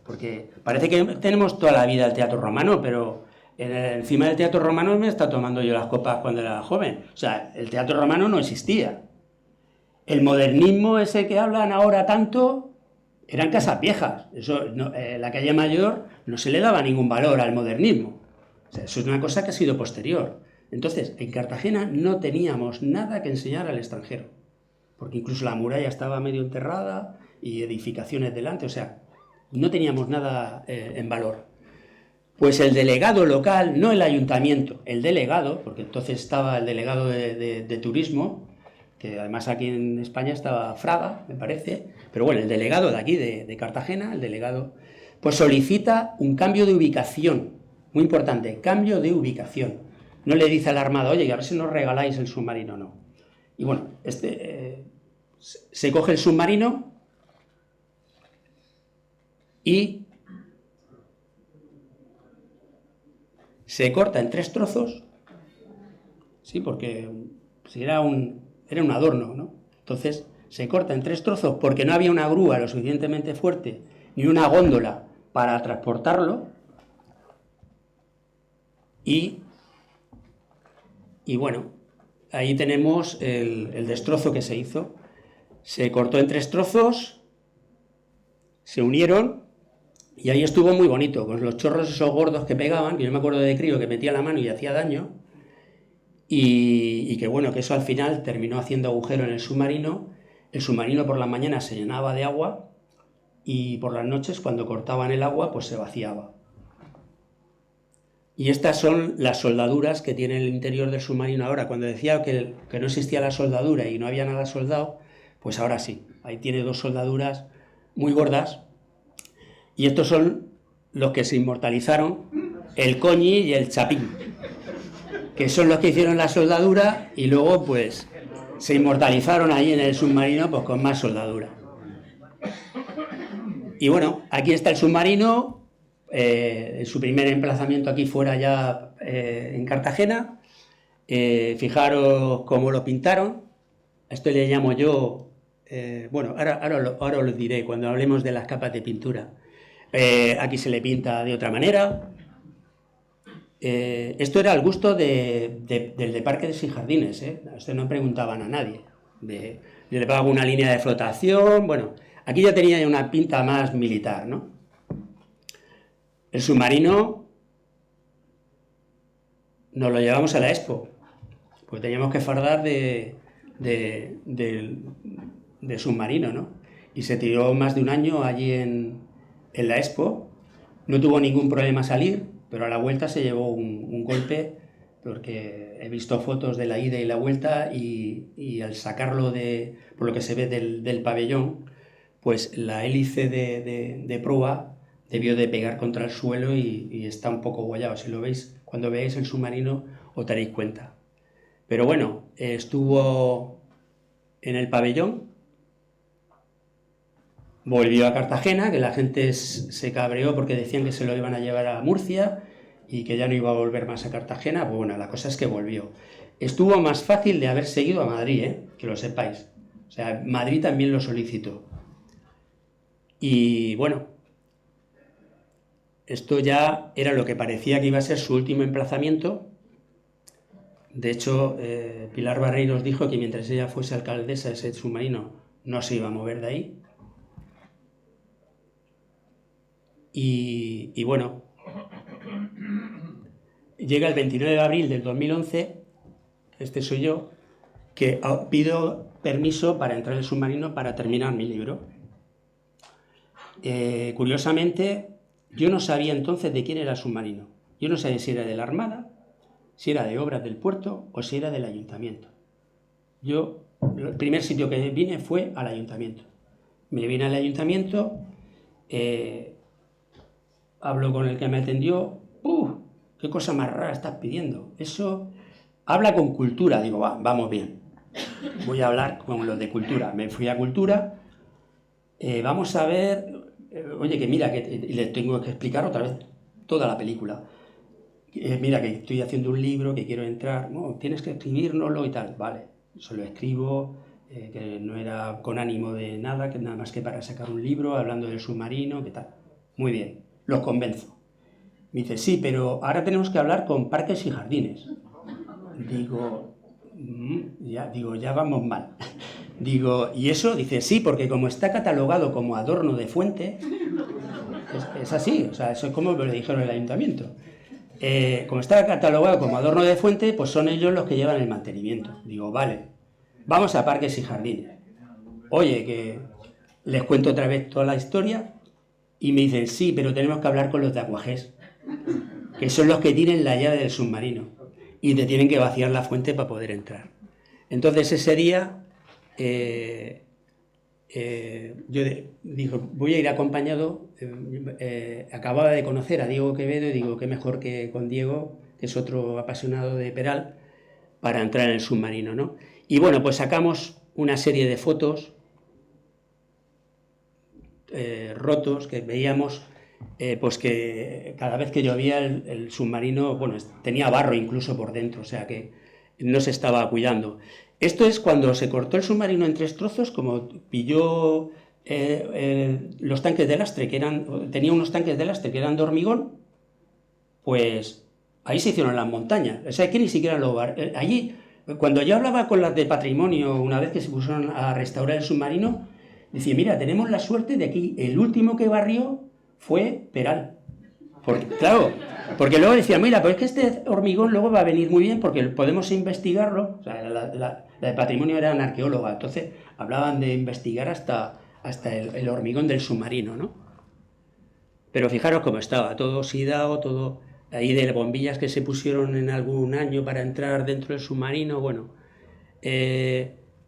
porque parece que tenemos toda la vida el teatro romano, pero encima del teatro romano me estaba tomando yo las copas cuando era joven. O sea, el teatro romano no existía. El modernismo ese que hablan ahora tanto eran casas viejas. Eso, la calle Mayor no se le daba ningún valor al modernismo. O sea, eso es una cosa que ha sido posterior. Entonces, en Cartagena no teníamos nada que enseñar al extranjero, porque incluso la muralla estaba medio enterrada y edificaciones delante, o sea, no teníamos nada en valor. Pues el delegado local, no el ayuntamiento, el delegado, porque entonces estaba el delegado de turismo, que además aquí en España estaba Fraga, me parece, pero bueno, el delegado de aquí, de Cartagena, el delegado, pues solicita un cambio de ubicación, muy importante, cambio de ubicación. No le dice a la Armada, oye, a ver si nos regaláis el submarino, no. Y bueno, se coge el submarino y se corta en 3 trozos, sí, porque era un adorno, ¿no? Entonces se corta en 3 trozos porque no había una grúa lo suficientemente fuerte ni una góndola para transportarlo, y bueno, ahí tenemos el destrozo que se hizo. Se cortó en 3 trozos, se unieron, y ahí estuvo muy bonito, con los chorros esos gordos que pegaban, que yo me acuerdo de crío que metía la mano y hacía daño, y que bueno, que eso al final terminó haciendo agujero en el submarino por la mañana se llenaba de agua, y por las noches cuando cortaban el agua pues se vaciaba. Y estas son las soldaduras que tiene el interior del submarino ahora. Cuando decía que no existía la soldadura y no había nada soldado, pues ahora sí, ahí tiene 2 soldaduras muy gordas, y estos son los que se inmortalizaron, el Coñi y el Chapín, que son los que hicieron la soldadura y luego pues se inmortalizaron ahí en el submarino pues con más soldadura. Y bueno, aquí está el submarino, en su primer emplazamiento aquí fuera ya en Cartagena. Fijaros cómo lo pintaron. Esto le llamo yo, bueno, ahora os lo diré cuando hablemos de las capas de pintura. Aquí se le pinta de otra manera. Esto era al gusto del de Parques y Jardines, Esto no preguntaban a nadie. Yo le pago una línea de flotación, bueno, aquí ya tenía una pinta más militar, ¿no? El submarino nos lo llevamos a la Expo, pues teníamos que fardar de submarino, ¿no? Y se tiró más de un año allí en la Expo, no tuvo ningún problema salir, pero a la vuelta se llevó un golpe, porque he visto fotos de la ida y la vuelta, y al sacarlo por lo que se ve del pabellón, pues la hélice de proa debió de pegar contra el suelo y está un poco guayado. Si lo veis, cuando veáis el submarino os daréis cuenta. Pero bueno, estuvo en el pabellón, volvió a Cartagena, que la gente se cabreó porque decían que se lo iban a llevar a Murcia y que ya no iba a volver más a Cartagena. Pues bueno, la cosa es que volvió. Estuvo más fácil de haber seguido a Madrid, que lo sepáis. O sea, Madrid también lo solicitó. Y bueno, esto ya era lo que parecía que iba a ser su último emplazamiento. De hecho, Pilar Barreiros dijo que mientras ella fuese alcaldesa, ese submarino no se iba a mover de ahí. Y bueno, llega el 29 de abril del 2011 este soy yo, que pido permiso para entrar en el submarino para terminar mi libro. Curiosamente, yo no sabía entonces de quién era el submarino. Yo no sabía si era de la Armada, si era de Obras del Puerto o si era del Ayuntamiento. Yo, el primer sitio que vine fue al Ayuntamiento. Me vine al Ayuntamiento, hablo con el que me atendió. ¿Qué cosa más rara estás pidiendo? Eso, habla con cultura. Digo, vamos bien. Voy a hablar con los de cultura. Me fui a cultura. Vamos a ver. Oye, que mira, que les tengo que explicar otra vez toda la película. Mira, que estoy haciendo un libro, que quiero entrar. No, tienes que escribírnoslo y tal. Vale, se lo escribo, que no era con ánimo de nada, que nada más que para sacar un libro hablando del submarino, que tal. Muy bien, los convenzo. Me dice, sí, pero ahora tenemos que hablar con Parques y Jardines. Digo, ya vamos mal. Digo, ¿y eso? Dice, sí, porque como está catalogado como adorno de fuente, es así, o sea, eso es como le dijeron en el ayuntamiento. Como está catalogado como adorno de fuente, pues son ellos los que llevan el mantenimiento. Digo, vale, vamos a Parques y Jardines. Oye, que les cuento otra vez toda la historia y me dicen, sí, pero tenemos que hablar con los de Aquagés, que son los que tienen la llave del submarino y te tienen que vaciar la fuente para poder entrar. Entonces ese día yo digo, voy a ir acompañado. Acababa de conocer a Diego Quevedo y digo, qué mejor que con Diego, que es otro apasionado de Peral, para entrar en el submarino, ¿no? Y bueno, pues sacamos una serie de fotos rotos que veíamos. Pues que cada vez que llovía el submarino, bueno, tenía barro incluso por dentro, o sea que no se estaba cuidando. Esto es cuando se cortó el submarino en 3 trozos, como pilló los tanques de lastre, tenía unos tanques de lastre que eran de hormigón, pues ahí se hicieron las montañas. O sea, que ni siquiera allí, cuando yo hablaba con las de patrimonio, una vez que se pusieron a restaurar el submarino, decía, mira, tenemos la suerte de aquí, el último que barrió fue Peral. Porque luego decía, mira, pues es que este hormigón luego va a venir muy bien porque podemos investigarlo. O sea, la de patrimonio eran arqueóloga, entonces hablaban de investigar hasta el hormigón del submarino, ¿no? Pero fijaros cómo estaba, todo oxidado, todo ahí de bombillas que se pusieron en algún año para entrar dentro del submarino. Bueno,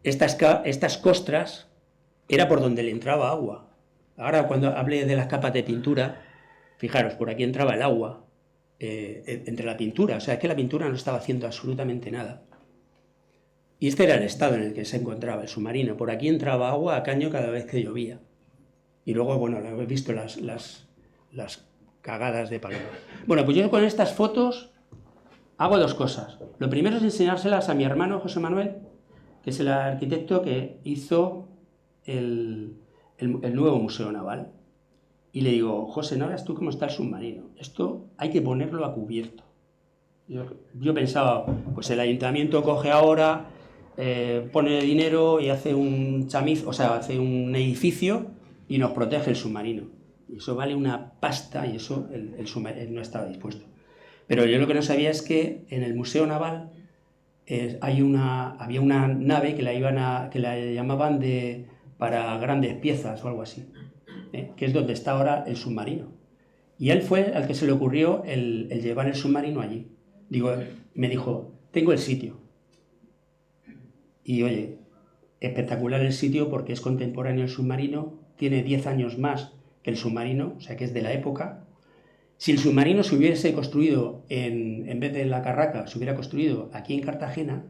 estas costras era por donde le entraba agua. Ahora cuando hablé de las capas de pintura, fijaros, por aquí entraba el agua, entre la pintura, o sea, es que la pintura no estaba haciendo absolutamente nada. Y este era el estado en el que se encontraba el submarino. Por aquí entraba agua a caño cada vez que llovía. Y luego, bueno, lo habéis visto las cagadas de paloma. Bueno, pues yo con estas fotos hago 2 cosas. Lo primero es enseñárselas a mi hermano José Manuel, que es el arquitecto que hizo el nuevo Museo Naval. Y le digo, José, ¿no veas tú cómo está el submarino? Esto hay que ponerlo a cubierto. Yo pensaba, pues el ayuntamiento coge ahora, pone dinero y hace un chamiz, o sea, hace un edificio y nos protege el submarino. Y eso vale una pasta y eso el submarino no estaba dispuesto. Pero yo lo que no sabía es que en el Museo Naval había una nave que la llamaban para grandes piezas o algo así, que es donde está ahora el submarino. Y él fue al que se le ocurrió el llevar el submarino allí. Me dijo, tengo el sitio. Y oye, espectacular el sitio porque es contemporáneo el submarino, tiene 10 años más que el submarino, o sea que es de la época. Si el submarino se hubiese construido en vez de en La Carraca, se hubiera construido aquí en Cartagena,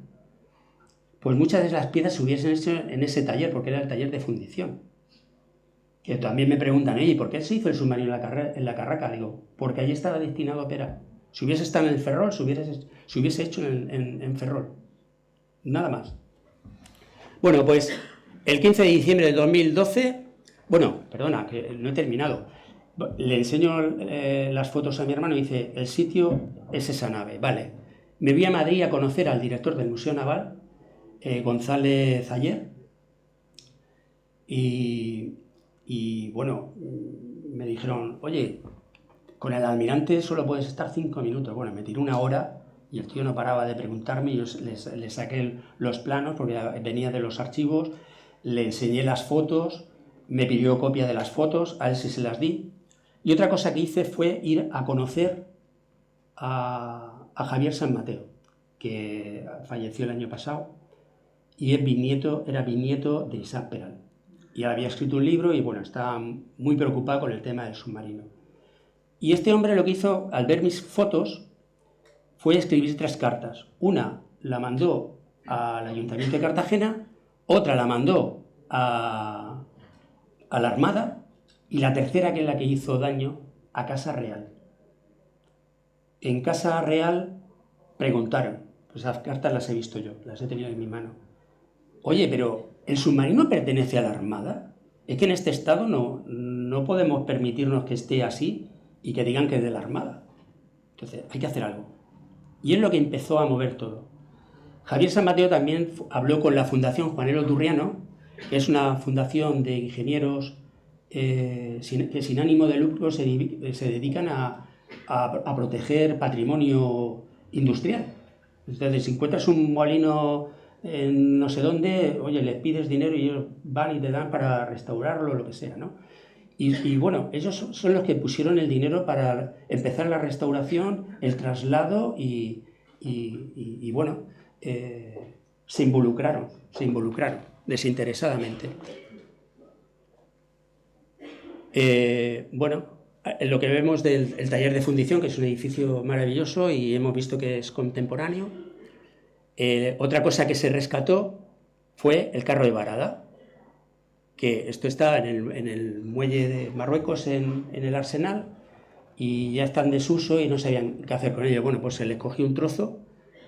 pues muchas de las piezas se hubiesen hecho en ese taller, porque era el taller de fundición. Que también me preguntan, ¿y por qué se hizo el submarino en La Carraca? Digo, porque allí estaba destinado a operar. Si hubiese estado en el Ferrol, se hubiese hecho en Ferrol. Nada más. Bueno, pues el 15 de diciembre de 2012, perdona, que no he terminado. Le enseño las fotos a mi hermano y dice, el sitio es esa nave. Vale, me voy a Madrid a conocer al director del Museo Naval, González Ayer, y bueno, me dijeron, oye, con el almirante solo puedes estar 5 minutos. Bueno, me tiré 1 hora Y el tío no paraba de preguntarme, y yo le saqué los planos porque venía de los archivos, le enseñé las fotos, me pidió copia de las fotos, a él sí se las di. Y otra cosa que hice fue ir a conocer a Javier San Mateo, que falleció el año pasado, y era bisnieto de Isaac Peral. Y había escrito un libro y bueno, estaba muy preocupado con el tema del submarino. Y este hombre lo que hizo, al ver mis fotos, fue escribir 3 cartas. Una la mandó al Ayuntamiento de Cartagena, otra la mandó a la Armada, y la tercera, que es la que hizo daño, a Casa Real. En Casa Real preguntaron, pues esas cartas las he visto yo, las he tenido en mi mano. Oye, pero ¿el submarino pertenece a la Armada? Es que en este estado no podemos permitirnos que esté así y que digan que es de la Armada. Entonces, hay que hacer algo. Y es lo que empezó a mover todo. Javier San Mateo también habló con la Fundación Juanelo Turriano, que es una fundación de ingenieros que sin ánimo de lucro se dedican a proteger patrimonio industrial. Entonces, si encuentras un molino en no sé dónde, oye, les pides dinero y ellos van y te dan para restaurarlo o lo que sea, ¿no? Y bueno, ellos son los que pusieron el dinero para empezar la restauración, el traslado y bueno, se involucraron desinteresadamente. Bueno, lo que vemos del taller de fundición, que es un edificio maravilloso y hemos visto que es contemporáneo. Otra cosa que se rescató fue el carro de varada, que esto está en el muelle de Marruecos, en el Arsenal, y ya está en desuso y no sabían qué hacer con ello. Bueno, pues se les cogió un trozo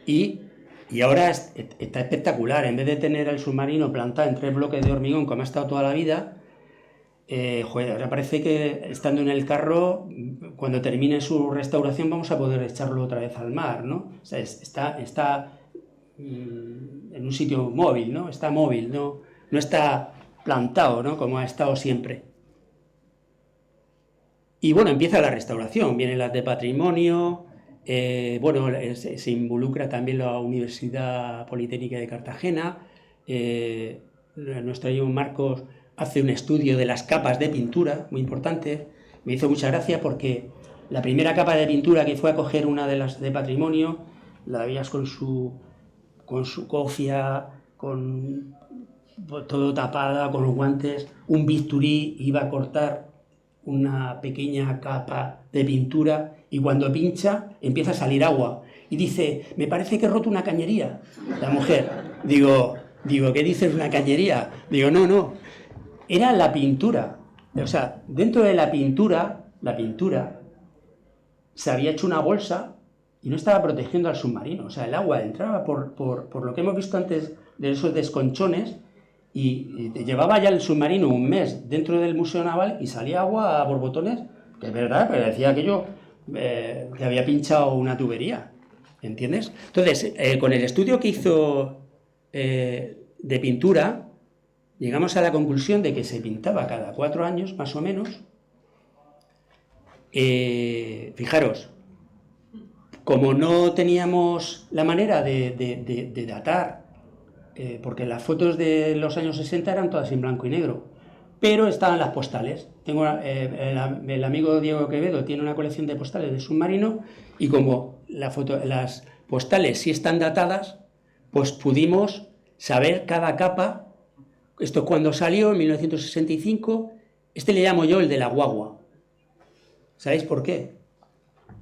y ahora está espectacular. En vez de tener el submarino plantado en 3 bloques de hormigón como ha estado toda la vida, ahora parece que estando en el carro, cuando termine su restauración vamos a poder echarlo otra vez al mar, ¿no? O sea, está en un sitio móvil, ¿no? Está móvil, no está plantado, ¿no? Como ha estado siempre. Y bueno, empieza la restauración, vienen las de patrimonio, bueno, se involucra también la Universidad Politécnica de Cartagena, nuestro amigo Marcos hace un estudio de las capas de pintura, muy importante. Me hizo mucha gracia porque la primera capa de pintura que fue a coger una de las de patrimonio, la veías con su cofia, con todo tapada, con los guantes, un bisturí, iba a cortar una pequeña capa de pintura y cuando pincha empieza a salir agua y dice, me parece que he roto una cañería, la mujer. Digo, ¿qué dices, una cañería? Digo, no, era la pintura. O sea, dentro de la pintura se había hecho una bolsa y no estaba protegiendo al submarino. O sea, el agua entraba por lo que hemos visto antes de esos desconchones y llevaba ya el submarino un mes dentro del Museo Naval y salía agua a borbotones, que es verdad, pero decía aquello que había pinchado una tubería, ¿entiendes? Entonces, con el estudio que hizo de pintura, llegamos a la conclusión de que se pintaba cada 4 años, más o menos. Fijaros, como no teníamos la manera de datar, porque las fotos de los años 60 eran todas en blanco y negro, pero estaban las postales. Tengo el amigo Diego Quevedo tiene una colección de postales de submarino y como las postales sí están datadas, pues pudimos saber cada capa. Esto es cuando salió, en 1965, le llamo yo el de la guagua. ¿Sabéis por qué?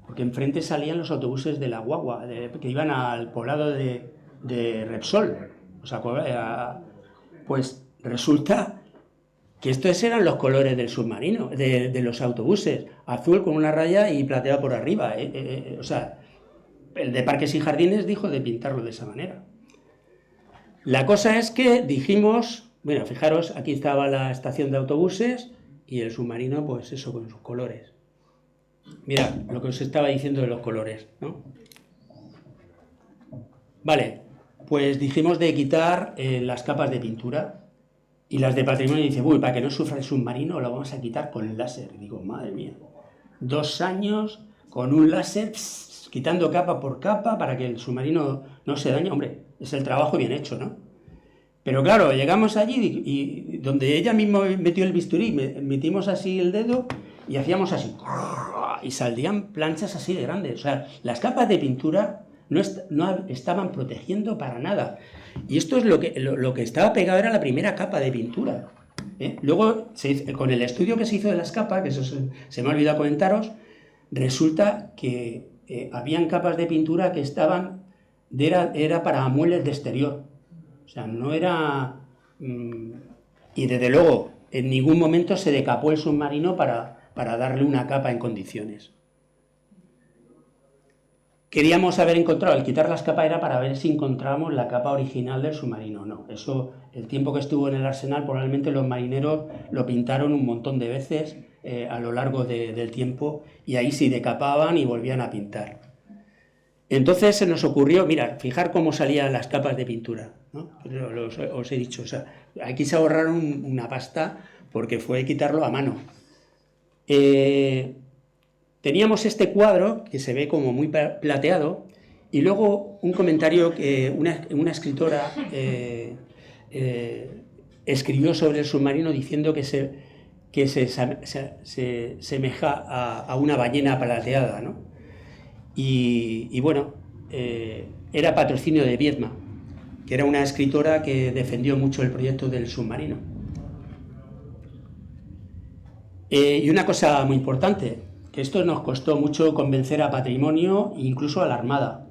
Porque enfrente salían los autobuses de la guagua, que iban al poblado de Repsol. ¿Os acordáis? Pues resulta que estos eran los colores del submarino, de los autobuses, azul con una raya y plateado por arriba. O sea, el de Parques y Jardines dijo de pintarlo de esa manera. La cosa es que dijimos, bueno, fijaros, aquí estaba la estación de autobuses y el submarino, pues eso, con sus colores. Mirad, lo que os estaba diciendo de los colores, ¿no? Vale, pues dijimos de quitar las capas de pintura y las de patrimonio. Dice, uy, para que no sufra el submarino lo vamos a quitar con el láser. Y digo, madre mía, 2 años con un láser quitando capa por capa para que el submarino no se dañe. Hombre, es el trabajo bien hecho, ¿no? Pero claro, llegamos allí y donde ella misma metió el bisturí, metimos así el dedo y hacíamos así. Y saldrían planchas así de grandes. O sea, las capas de pintura no estaban protegiendo para nada. Y esto es lo que estaba pegado, era la primera capa de pintura. Luego, con el estudio que se hizo de las capas, que eso se me ha olvidado comentaros, resulta que habían capas de pintura que era para muebles de exterior. O sea, no era... y desde luego, en ningún momento se decapó el submarino para darle una capa en condiciones. Queríamos haber encontrado, el quitar las capas era para ver si encontrábamos la capa original del submarino. No, eso, el tiempo que estuvo en el arsenal, probablemente los marineros lo pintaron un montón de veces a lo largo del tiempo, y ahí sí decapaban y volvían a pintar. Entonces se nos ocurrió, mira, fijar cómo salían las capas de pintura, ¿no? Os he dicho, o sea, aquí se ahorraron una pasta porque fue quitarlo a mano. Teníamos este cuadro que se ve como muy plateado, y luego un comentario que una escritora escribió sobre el submarino diciendo que se semeja a una ballena plateada, ¿no? Y bueno, era patrocinio de Viedma, que era una escritora que defendió mucho el proyecto del submarino. Y una cosa muy importante, que esto nos costó mucho convencer a Patrimonio e incluso a la Armada.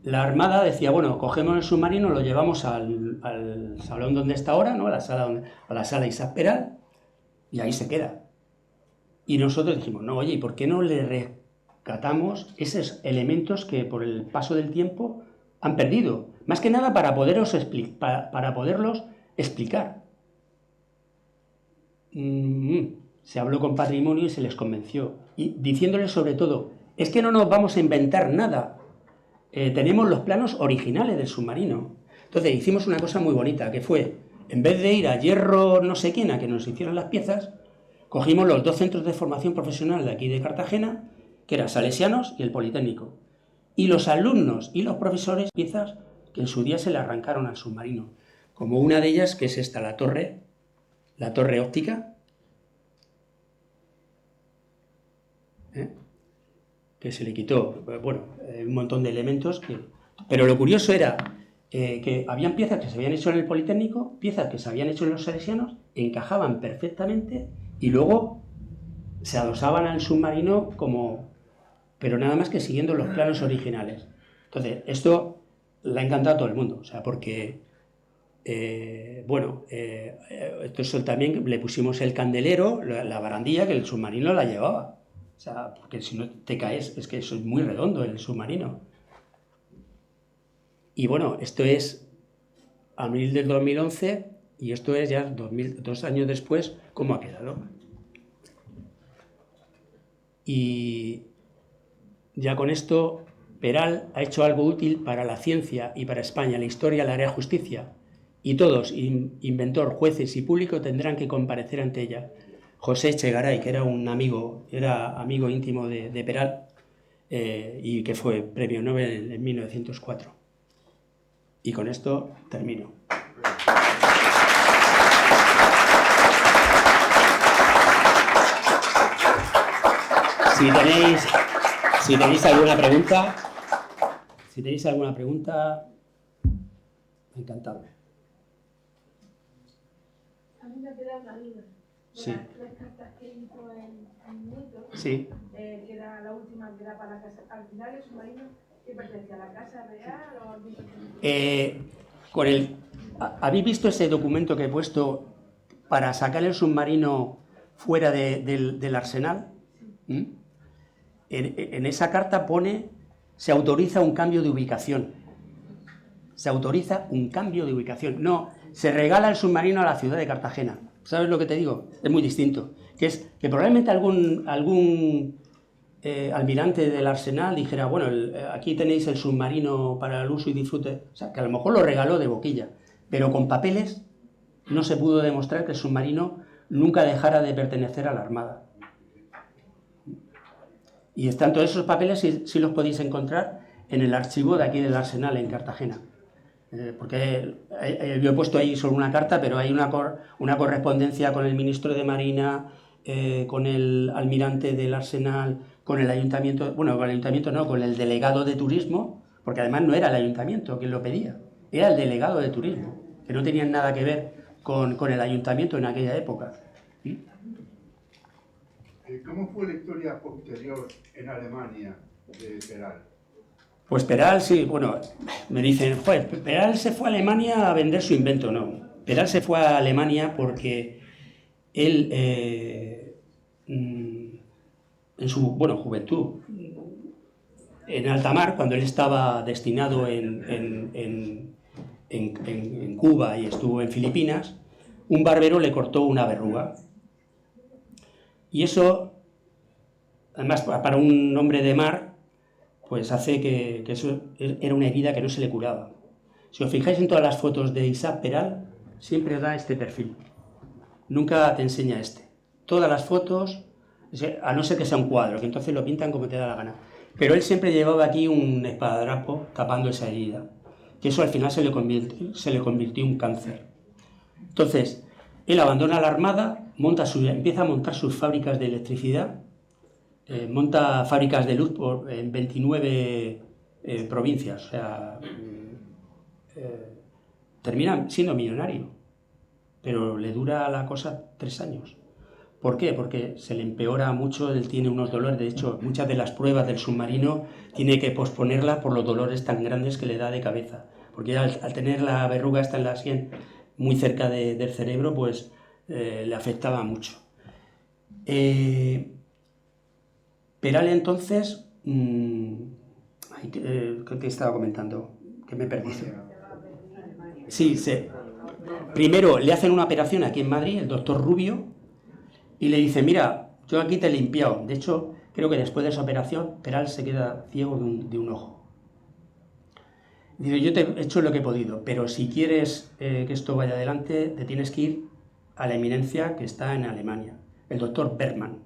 La Armada decía, bueno, cogemos el submarino, lo llevamos al salón donde está ahora, ¿no? a la sala Isaac Peral, y ahí se queda. Y nosotros dijimos, no, oye, ¿y por qué no le rescatamos esos elementos que por el paso del tiempo han perdido? Más que nada para poderlos explicar. Se habló con Patrimonio y se les convenció, y diciéndoles sobre todo, es que no nos vamos a inventar nada, tenemos los planos originales del submarino. Entonces hicimos una cosa muy bonita, que fue, en vez de ir a Hierro no sé quién a que nos hicieran las piezas, cogimos los dos centros de formación profesional de aquí de Cartagena, que eran Salesianos y el Politécnico, y los alumnos y los profesores piezas que en su día se le arrancaron al submarino, como una de ellas, que es esta, la torre óptica, que se le quitó, bueno, un montón de elementos, pero lo curioso era que habían piezas que se habían hecho en el Politécnico, piezas que se habían hecho en los Salesianos, encajaban perfectamente y luego se adosaban al submarino pero nada más que siguiendo los planos originales. Entonces, esto le ha encantado a todo el mundo, o sea, porque esto también le pusimos el candelero, la barandilla, que el submarino la llevaba. O sea, porque si no te caes, es que eso es muy redondo el submarino. Y bueno, esto es abril del 2011 y esto es ya 2 años después, cómo ha quedado. Y ya con esto, Peral ha hecho algo útil para la ciencia y para España, la historia, la área de justicia. Y todos, inventor, jueces y público, tendrán que comparecer ante ella. José Echegaray, que era amigo íntimo de Peral, y que fue premio Nobel en 1904. Y con esto termino. Si tenéis alguna pregunta, encantado. A mí me queda una duda. Sí. Las cartas que hizo en Nieto, Sí. que era la última que era para la casa. Al final, el submarino, ¿qué pertenece a la Casa Real o ¿Habéis visto ese documento que he puesto para sacar el submarino fuera del arsenal? ¿Mm? En esa carta pone, se autoriza un cambio de ubicación. Se autoriza un cambio de ubicación. No, se regala el submarino a la ciudad de Cartagena. ¿Sabes lo que te digo? Es muy distinto. Que probablemente algún almirante del arsenal dijera, bueno, aquí tenéis el submarino para el uso y disfrute. O sea, que a lo mejor lo regaló de boquilla. Pero con papeles no se pudo demostrar que el submarino nunca dejara de pertenecer a la Armada. Y están todos esos papeles, si los podéis encontrar en el archivo de aquí del Arsenal en Cartagena. Porque yo he puesto ahí solo una carta, pero hay una correspondencia con el ministro de Marina, con el almirante del Arsenal, con el ayuntamiento, bueno, con el ayuntamiento no, con el delegado de turismo, porque además no era el ayuntamiento quien lo pedía, era el delegado de turismo, que no tenían nada que ver con el ayuntamiento en aquella época. ¿Cómo fue la historia posterior en Alemania de Peral? Pues Peral, sí, bueno, me dicen, pues Peral se fue a Alemania a vender su invento, no. Peral se fue a Alemania porque él, en su, juventud, en alta mar, cuando él estaba destinado en Cuba y estuvo en Filipinas, un barbero le cortó una verruga. Y eso, además, para un hombre de mar, pues hace que eso era una herida que no se le curaba. Si os fijáis en todas las fotos de Isaac Peral, siempre da este perfil. Nunca te enseña este. Todas las fotos, a no ser que sea un cuadro, que entonces lo pintan como te da la gana. Pero él siempre llevaba aquí un espadadrapo tapando esa herida, que eso al final se le convirtió en un cáncer. Entonces, él abandona la Armada, empieza a montar sus fábricas de electricidad, monta fábricas de luz en 29 provincias, o sea, termina siendo millonario, pero le dura la cosa 3 años. ¿Por qué? Porque se le empeora mucho, él tiene unos dolores, de hecho, muchas de las pruebas del submarino tiene que posponerlas por los dolores tan grandes que le da de cabeza, porque al tener la verruga esta en la sien, muy cerca del cerebro, pues le afectaba mucho. Peral entonces, ¿qué estaba comentando? Que me perdí. Sí, primero le hacen una operación aquí en Madrid, el doctor Rubio, y le dice, mira, yo aquí te he limpiado. De hecho, creo que después de esa operación, Peral se queda ciego de un ojo. Dice, yo te he hecho lo que he podido, pero si quieres que esto vaya adelante, te tienes que ir a la eminencia que está en Alemania, el doctor Bergmann.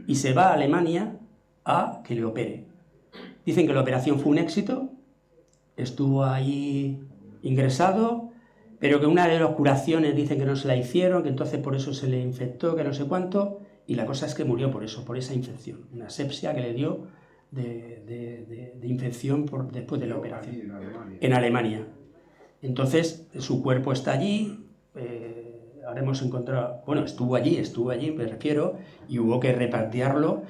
Y se va a Alemania a que le opere. Dicen que la operación fue un éxito, estuvo ahí ingresado, pero que una de las curaciones dicen que no se la hicieron, que entonces por eso se le infectó, que no sé cuánto, y la cosa es que murió por eso, por esa infección, una sepsia que le dio de infección después de la operación. En Alemania. Entonces, su cuerpo está allí, ahora hemos encontrado, bueno, estuvo allí, me refiero, y hubo que repatriarlo.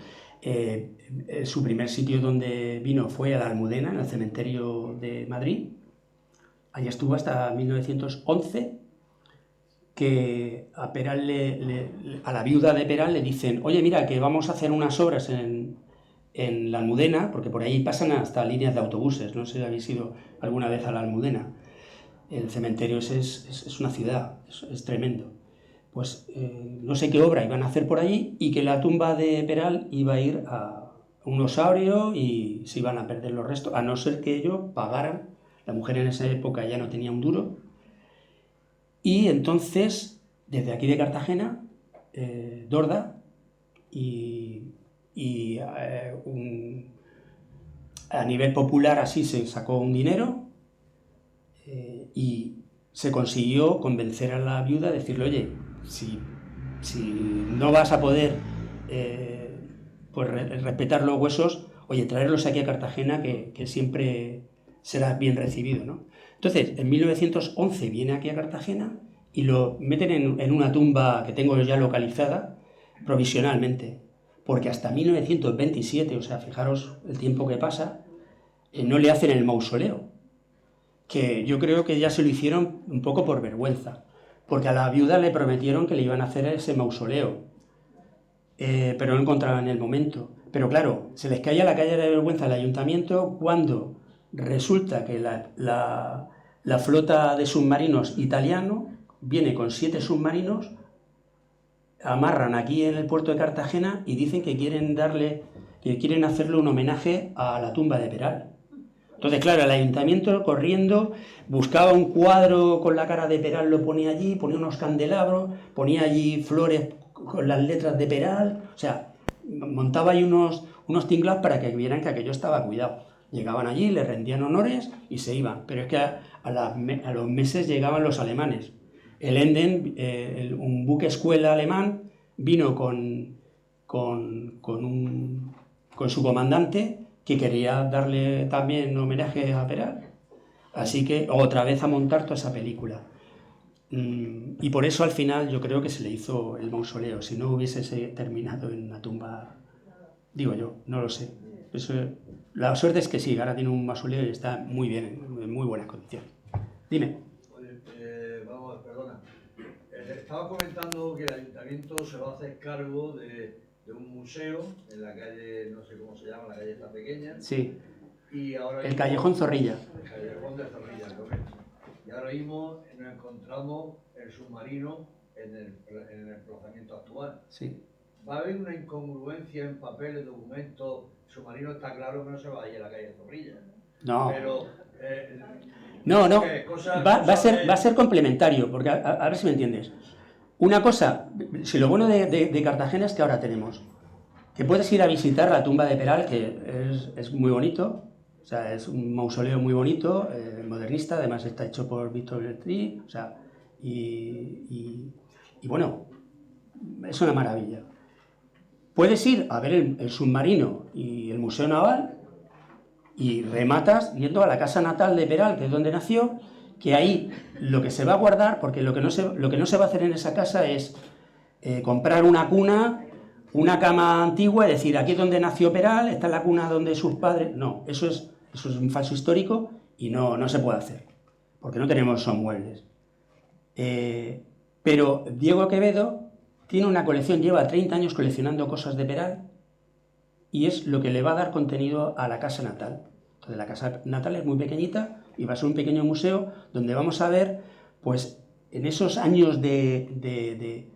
Su primer sitio donde vino fue a la Almudena, en el cementerio de Madrid. Allí estuvo hasta 1911, que a Peral a la viuda de Peral le dicen, oye, mira, que vamos a hacer unas obras en la Almudena, porque por ahí pasan hasta líneas de autobuses, no sé si habéis ido alguna vez a la Almudena. El cementerio es una ciudad, es tremendo. Pues no sé qué obra iban a hacer por allí y que la tumba de Peral iba a ir a un osaurio y se iban a perder los restos, a no ser que ellos pagaran. La mujer en esa época ya no tenía un duro. Y entonces, desde aquí de Cartagena, Dorda a nivel popular así se sacó un dinero y se consiguió convencer a la viuda de decirle, oye, si no vas a poder pues respetar los huesos, oye, traerlos aquí a Cartagena que siempre será bien recibido, ¿no? Entonces, en 1911 viene aquí a Cartagena y lo meten en una tumba que tengo ya localizada provisionalmente, porque hasta 1927, o sea, fijaros el tiempo que pasa, no le hacen el mausoleo, que yo creo que ya se lo hicieron un poco por vergüenza, porque a la viuda le prometieron que le iban a hacer ese mausoleo, pero no encontraban el momento. Pero claro, se les caía la calle de vergüenza al ayuntamiento cuando resulta que la flota de submarinos italiano viene con 7 submarinos, amarran aquí en el puerto de Cartagena y dicen que quieren hacerle un homenaje a la tumba de Peral. Entonces, claro, el ayuntamiento corriendo buscaba un cuadro con la cara de Peral, lo ponía allí, ponía unos candelabros, ponía allí flores con las letras de Peral, o sea, montaba ahí unos tinglados para que vieran que aquello estaba cuidado. Llegaban allí, le rendían honores y se iban. Pero es que a los meses llegaban los alemanes. El Enden, un buque escuela alemán, vino con su comandante, que quería darle también homenaje a Peral. Así que otra vez a montar toda esa película. Y por eso al final yo creo que se le hizo el mausoleo. Si no hubiese terminado en una tumba, digo yo, no lo sé. Eso, la suerte es que sí, ahora tiene un mausoleo y está muy bien, en muy buenas condiciones. Dime. Vamos, perdona. Estaba comentando que el ayuntamiento se va a hacer cargo de un museo en la calle, no sé cómo se llama, la calle está pequeña. Sí. Y ahora El Callejón Zorrilla. El Callejón de Zorrilla, correcto. Y ahora mismo nos encontramos el submarino en el emplazamiento actual. Sí. ¿Va a haber una incongruencia en papeles, documentos? El submarino está claro que no se va a ir a la calle Zorrilla. No. Pero... no. Va a ser complementario, porque a ver si me entiendes. Una cosa, si lo bueno de Cartagena es que ahora tenemos que puedes ir a visitar la tumba de Peral, que es muy bonito, o sea, es un mausoleo muy bonito, modernista, además está hecho por Víctor Beltrí, o sea, y bueno, es una maravilla. Puedes ir a ver el submarino y el Museo Naval y rematas yendo a la casa natal de Peral, que es donde nació, que ahí lo que se va a guardar, porque lo que no se va a hacer en esa casa es comprar una cuna, una cama antigua y decir, aquí es donde nació Peral, esta es la cuna donde sus padres... No, eso es un falso histórico y no se puede hacer, porque no tenemos esos muebles. Pero Diego Quevedo tiene una colección, lleva 30 años coleccionando cosas de Peral y es lo que le va a dar contenido a la casa natal. Entonces la casa natal es muy pequeñita y va a ser un pequeño museo donde vamos a ver, pues, en esos años de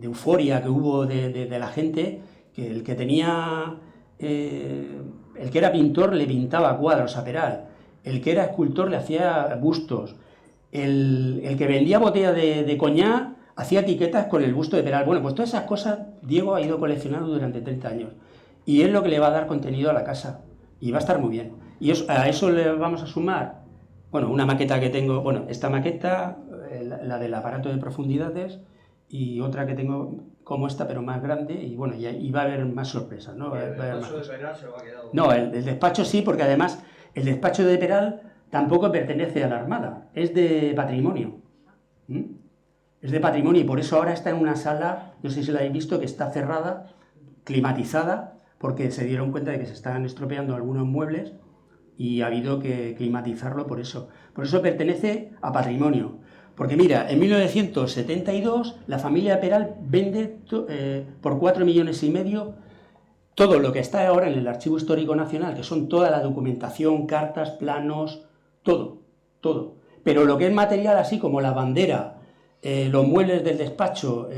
euforia que hubo de la gente, que el que tenía, el que era pintor le pintaba cuadros a Peral, el que era escultor le hacía bustos, el que vendía botella de coñac hacía etiquetas con el busto de Peral. Bueno, pues todas esas cosas Diego ha ido coleccionando durante 30 años y es lo que le va a dar contenido a la casa y va a estar muy bien. Y a eso le vamos a sumar, bueno, una maqueta que tengo, bueno, esta maqueta, la del aparato de profundidades, y otra que tengo como esta, pero más grande, y bueno, y va a haber más sorpresas, ¿no? El despacho de Peral se va a quedar... No, el despacho sí, porque además el despacho de Peral tampoco pertenece a la Armada, es de patrimonio. Es de patrimonio y por eso ahora está en una sala, no sé si la habéis visto, que está cerrada, climatizada, porque se dieron cuenta de que se estaban estropeando algunos muebles y ha habido que climatizarlo por eso. Por eso pertenece a patrimonio. Porque mira, en 1972 la familia Peral vende por 4,5 millones todo lo que está ahora en el Archivo Histórico Nacional, que son toda la documentación, cartas, planos, todo. Pero lo que es material así como la bandera, los muebles del despacho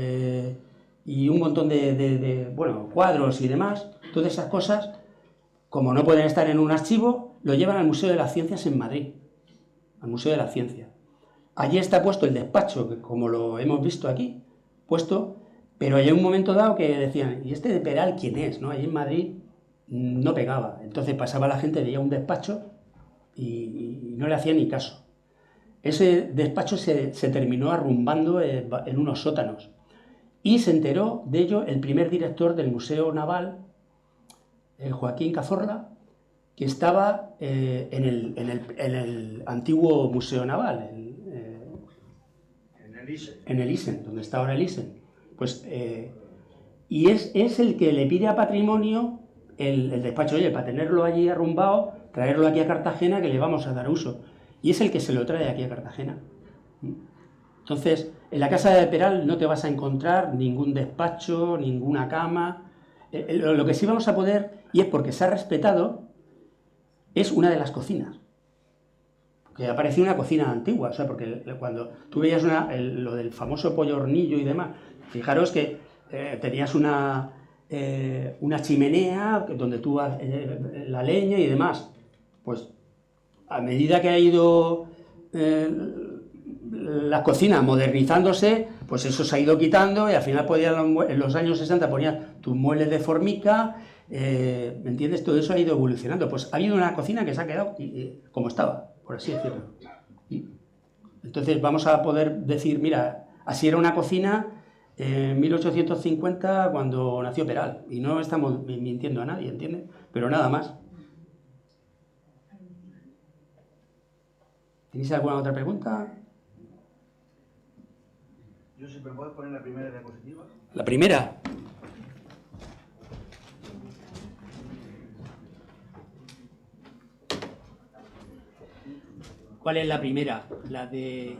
y un montón de cuadros y demás, todas esas cosas, como no pueden estar en un archivo, lo llevan al Museo de las Ciencias en Madrid, al Museo de la Ciencia. Allí está puesto el despacho, que como lo hemos visto aquí, puesto, pero hay un momento dado que decían, ¿y este de Peral quién es? ¿No? Allí en Madrid no pegaba, entonces pasaba la gente, veía un despacho y no le hacía ni caso. Ese despacho se terminó arrumbando en unos sótanos y se enteró de ello el primer director del Museo Naval, Joaquín Cazorla, que estaba en el antiguo Museo Naval, en el ISEN, donde está ahora el ISEN. Pues, y es el que le pide a Patrimonio el despacho, oye, para tenerlo allí arrumbado, traerlo aquí a Cartagena, que le vamos a dar uso. Y es el que se lo trae aquí a Cartagena. Entonces, en la casa de Peral no te vas a encontrar ningún despacho, ninguna cama. Lo que sí vamos a poder, y es porque se ha respetado, es una de las cocinas. Que ha parecido una cocina antigua, o sea, porque cuando tú veías lo del famoso pollo hornillo y demás, fijaros que tenías una chimenea donde tú la leña y demás. Pues a medida que ha ido las cocinas modernizándose, pues eso se ha ido quitando y al final en los años 60 ponías tus muebles de formica, ¿me entiendes? Todo eso ha ido evolucionando. Pues ha habido una cocina que se ha quedado como estaba, por así decirlo. Entonces vamos a poder decir, mira, así era una cocina en 1850 cuando nació Peral. Y no estamos mintiendo a nadie, ¿entiendes? Pero nada más. ¿Tenéis alguna otra pregunta? Yo, si me puedes poner la primera diapositiva. La primera. ¿Cuál es la primera? La de...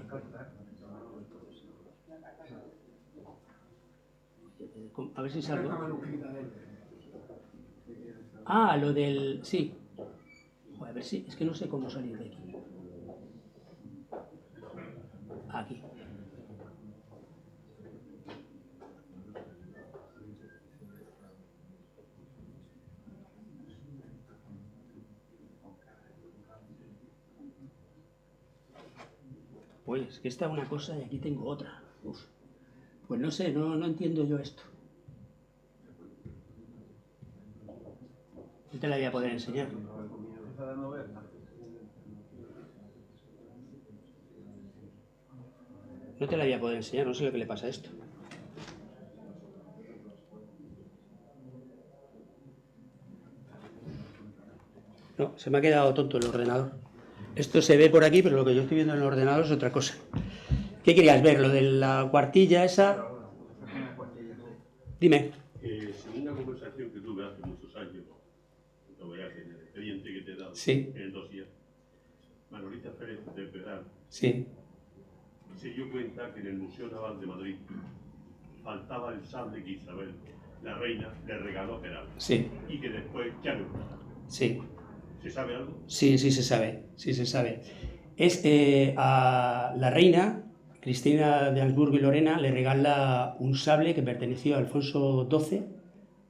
A ver si salgo. Ah, lo del... Sí. A ver si... Es que no sé cómo salir de aquí. Aquí. Pues que esta es una cosa y aquí tengo otra. Uf. Pues no sé, no entiendo yo esto. No te la voy a poder enseñar. No te la voy a poder enseñar, no sé lo que le pasa a esto. No, se me ha quedado tonto el ordenador. Esto se ve por aquí, pero lo que yo estoy viendo en el ordenador es otra cosa. ¿Qué querías ver? ¿Lo de la cuartilla esa? Dime. Según una conversación que tuve hace muchos años, lo veas en el expediente que te he dado, Sí. en el dossier, Manolita Pérez de Peral Sí. se dio cuenta que en el Museo Naval de Madrid faltaba el sable que Isabel, la reina, le regaló a Peral. Sí. Y que después ya no está. Sí. ¿Se sabe algo? Sí, sí se sabe, sí se sabe. Es a la reina, Cristina de Habsburgo y Lorena, le regala un sable que perteneció a Alfonso XII,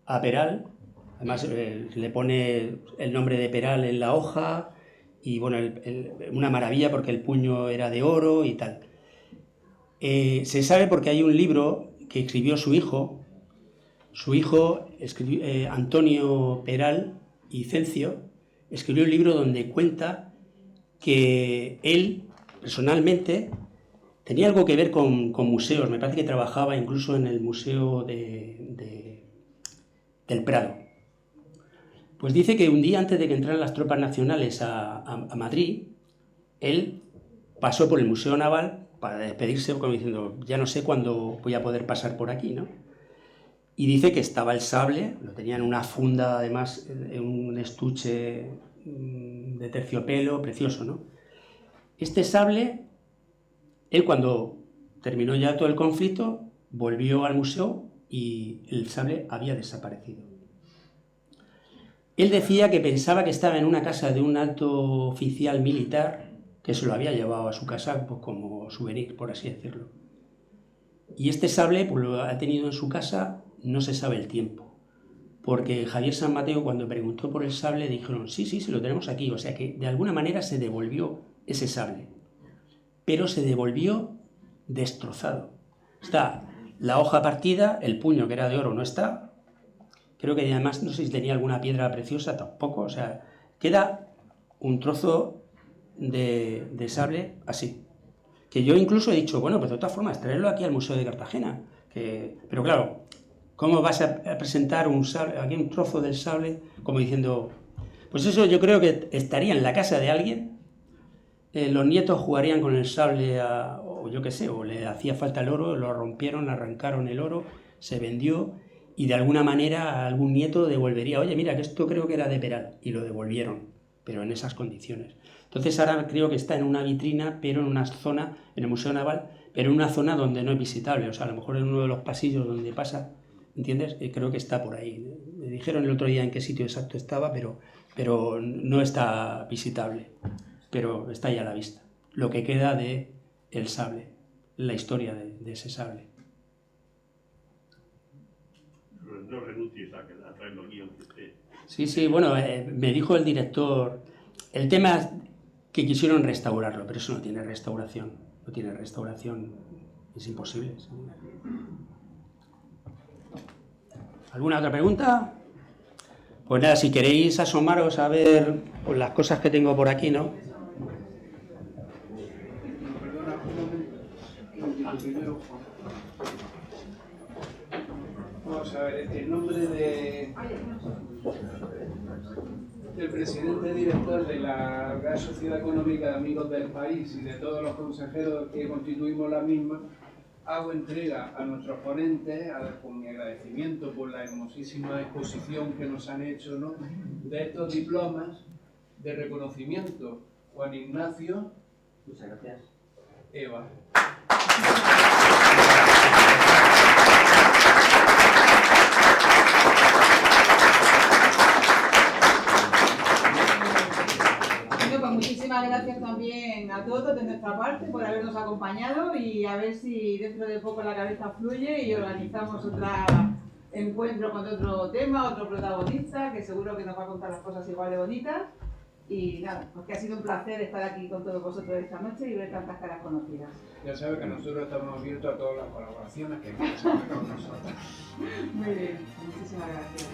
a Peral. Además le pone el nombre de Peral en la hoja y bueno, una maravilla porque el puño era de oro y tal. Se sabe porque hay un libro que escribió su hijo Antonio Peral y Cencio, escribió un libro donde cuenta que él, personalmente, tenía algo que ver con museos. Me parece que trabajaba incluso en el Museo del Prado. Pues dice que un día antes de que entraran las tropas nacionales a Madrid, él pasó por el Museo Naval para despedirse, como diciendo, ya no sé cuándo voy a poder pasar por aquí, ¿no? Y dice que estaba el sable, lo tenía en una funda, además, en un estuche de terciopelo, precioso, ¿no? Este sable, él cuando terminó ya todo el conflicto, volvió al museo y el sable había desaparecido. Él decía que pensaba que estaba en una casa de un alto oficial militar, que se lo había llevado a su casa pues, como souvenir, por así decirlo. Y este sable pues, lo ha tenido en su casa, no se sabe el tiempo. Porque Javier San Mateo, cuando preguntó por el sable, dijeron, sí, lo tenemos aquí. O sea que de alguna manera se devolvió ese sable. Pero se devolvió destrozado. Está la hoja partida, el puño que era de oro no está. Creo que además, no sé si tenía alguna piedra preciosa, tampoco. O sea, queda un trozo de sable así. Que yo incluso he dicho, bueno, pues de todas formas, traerlo aquí al Museo de Cartagena. Pero claro, ¿cómo vas a presentar un sable, aquí un trozo del sable? Como diciendo, pues eso yo creo que estaría en la casa de alguien, los nietos jugarían con el sable, o yo qué sé, o le hacía falta el oro, lo rompieron, arrancaron el oro, se vendió, y de alguna manera algún nieto devolvería, oye, mira, que esto creo que era de Peral, y lo devolvieron, pero en esas condiciones. Entonces ahora creo que está en una vitrina, pero en una zona, en el Museo Naval, pero en una zona donde no es visitable, o sea, a lo mejor en uno de los pasillos donde pasa, ¿entiendes? Creo que está por ahí. Me dijeron el otro día en qué sitio exacto estaba, pero no está visitable, pero está ya a la vista. Lo que queda de el sable, la historia de ese sable. No renuncies a traerlo aquí, aunque esté. Sí, bueno, me dijo el director, el tema es que quisieron restaurarlo, pero eso no tiene restauración. no tiene restauración, es imposible. ¿Sí? ¿Alguna otra pregunta? Pues nada, si queréis asomaros a ver pues, las cosas que tengo por aquí, ¿no? Perdona, un momento. Primero, vamos a ver, el nombre del presidente director de la Real Sociedad Económica de Amigos del País y de todos los consejeros que constituimos la misma, hago entrega a nuestros ponentes con mi agradecimiento por la hermosísima exposición que nos han hecho, ¿no?, de estos diplomas de reconocimiento. Juan Ignacio. Muchas gracias. Eva. Bueno, pues muchísimas gracias también a todos de nuestra parte por habernos acompañado y a ver si dentro de poco la cabeza fluye y organizamos otro encuentro con otro tema, otro protagonista que seguro que nos va a contar las cosas igual de bonitas. Y nada, porque ha sido un placer estar aquí con todos vosotros esta noche y ver tantas caras conocidas. Ya sabe que nosotros estamos abiertos a todas las colaboraciones que quieran con nosotros. Muy bien, muchísimas gracias.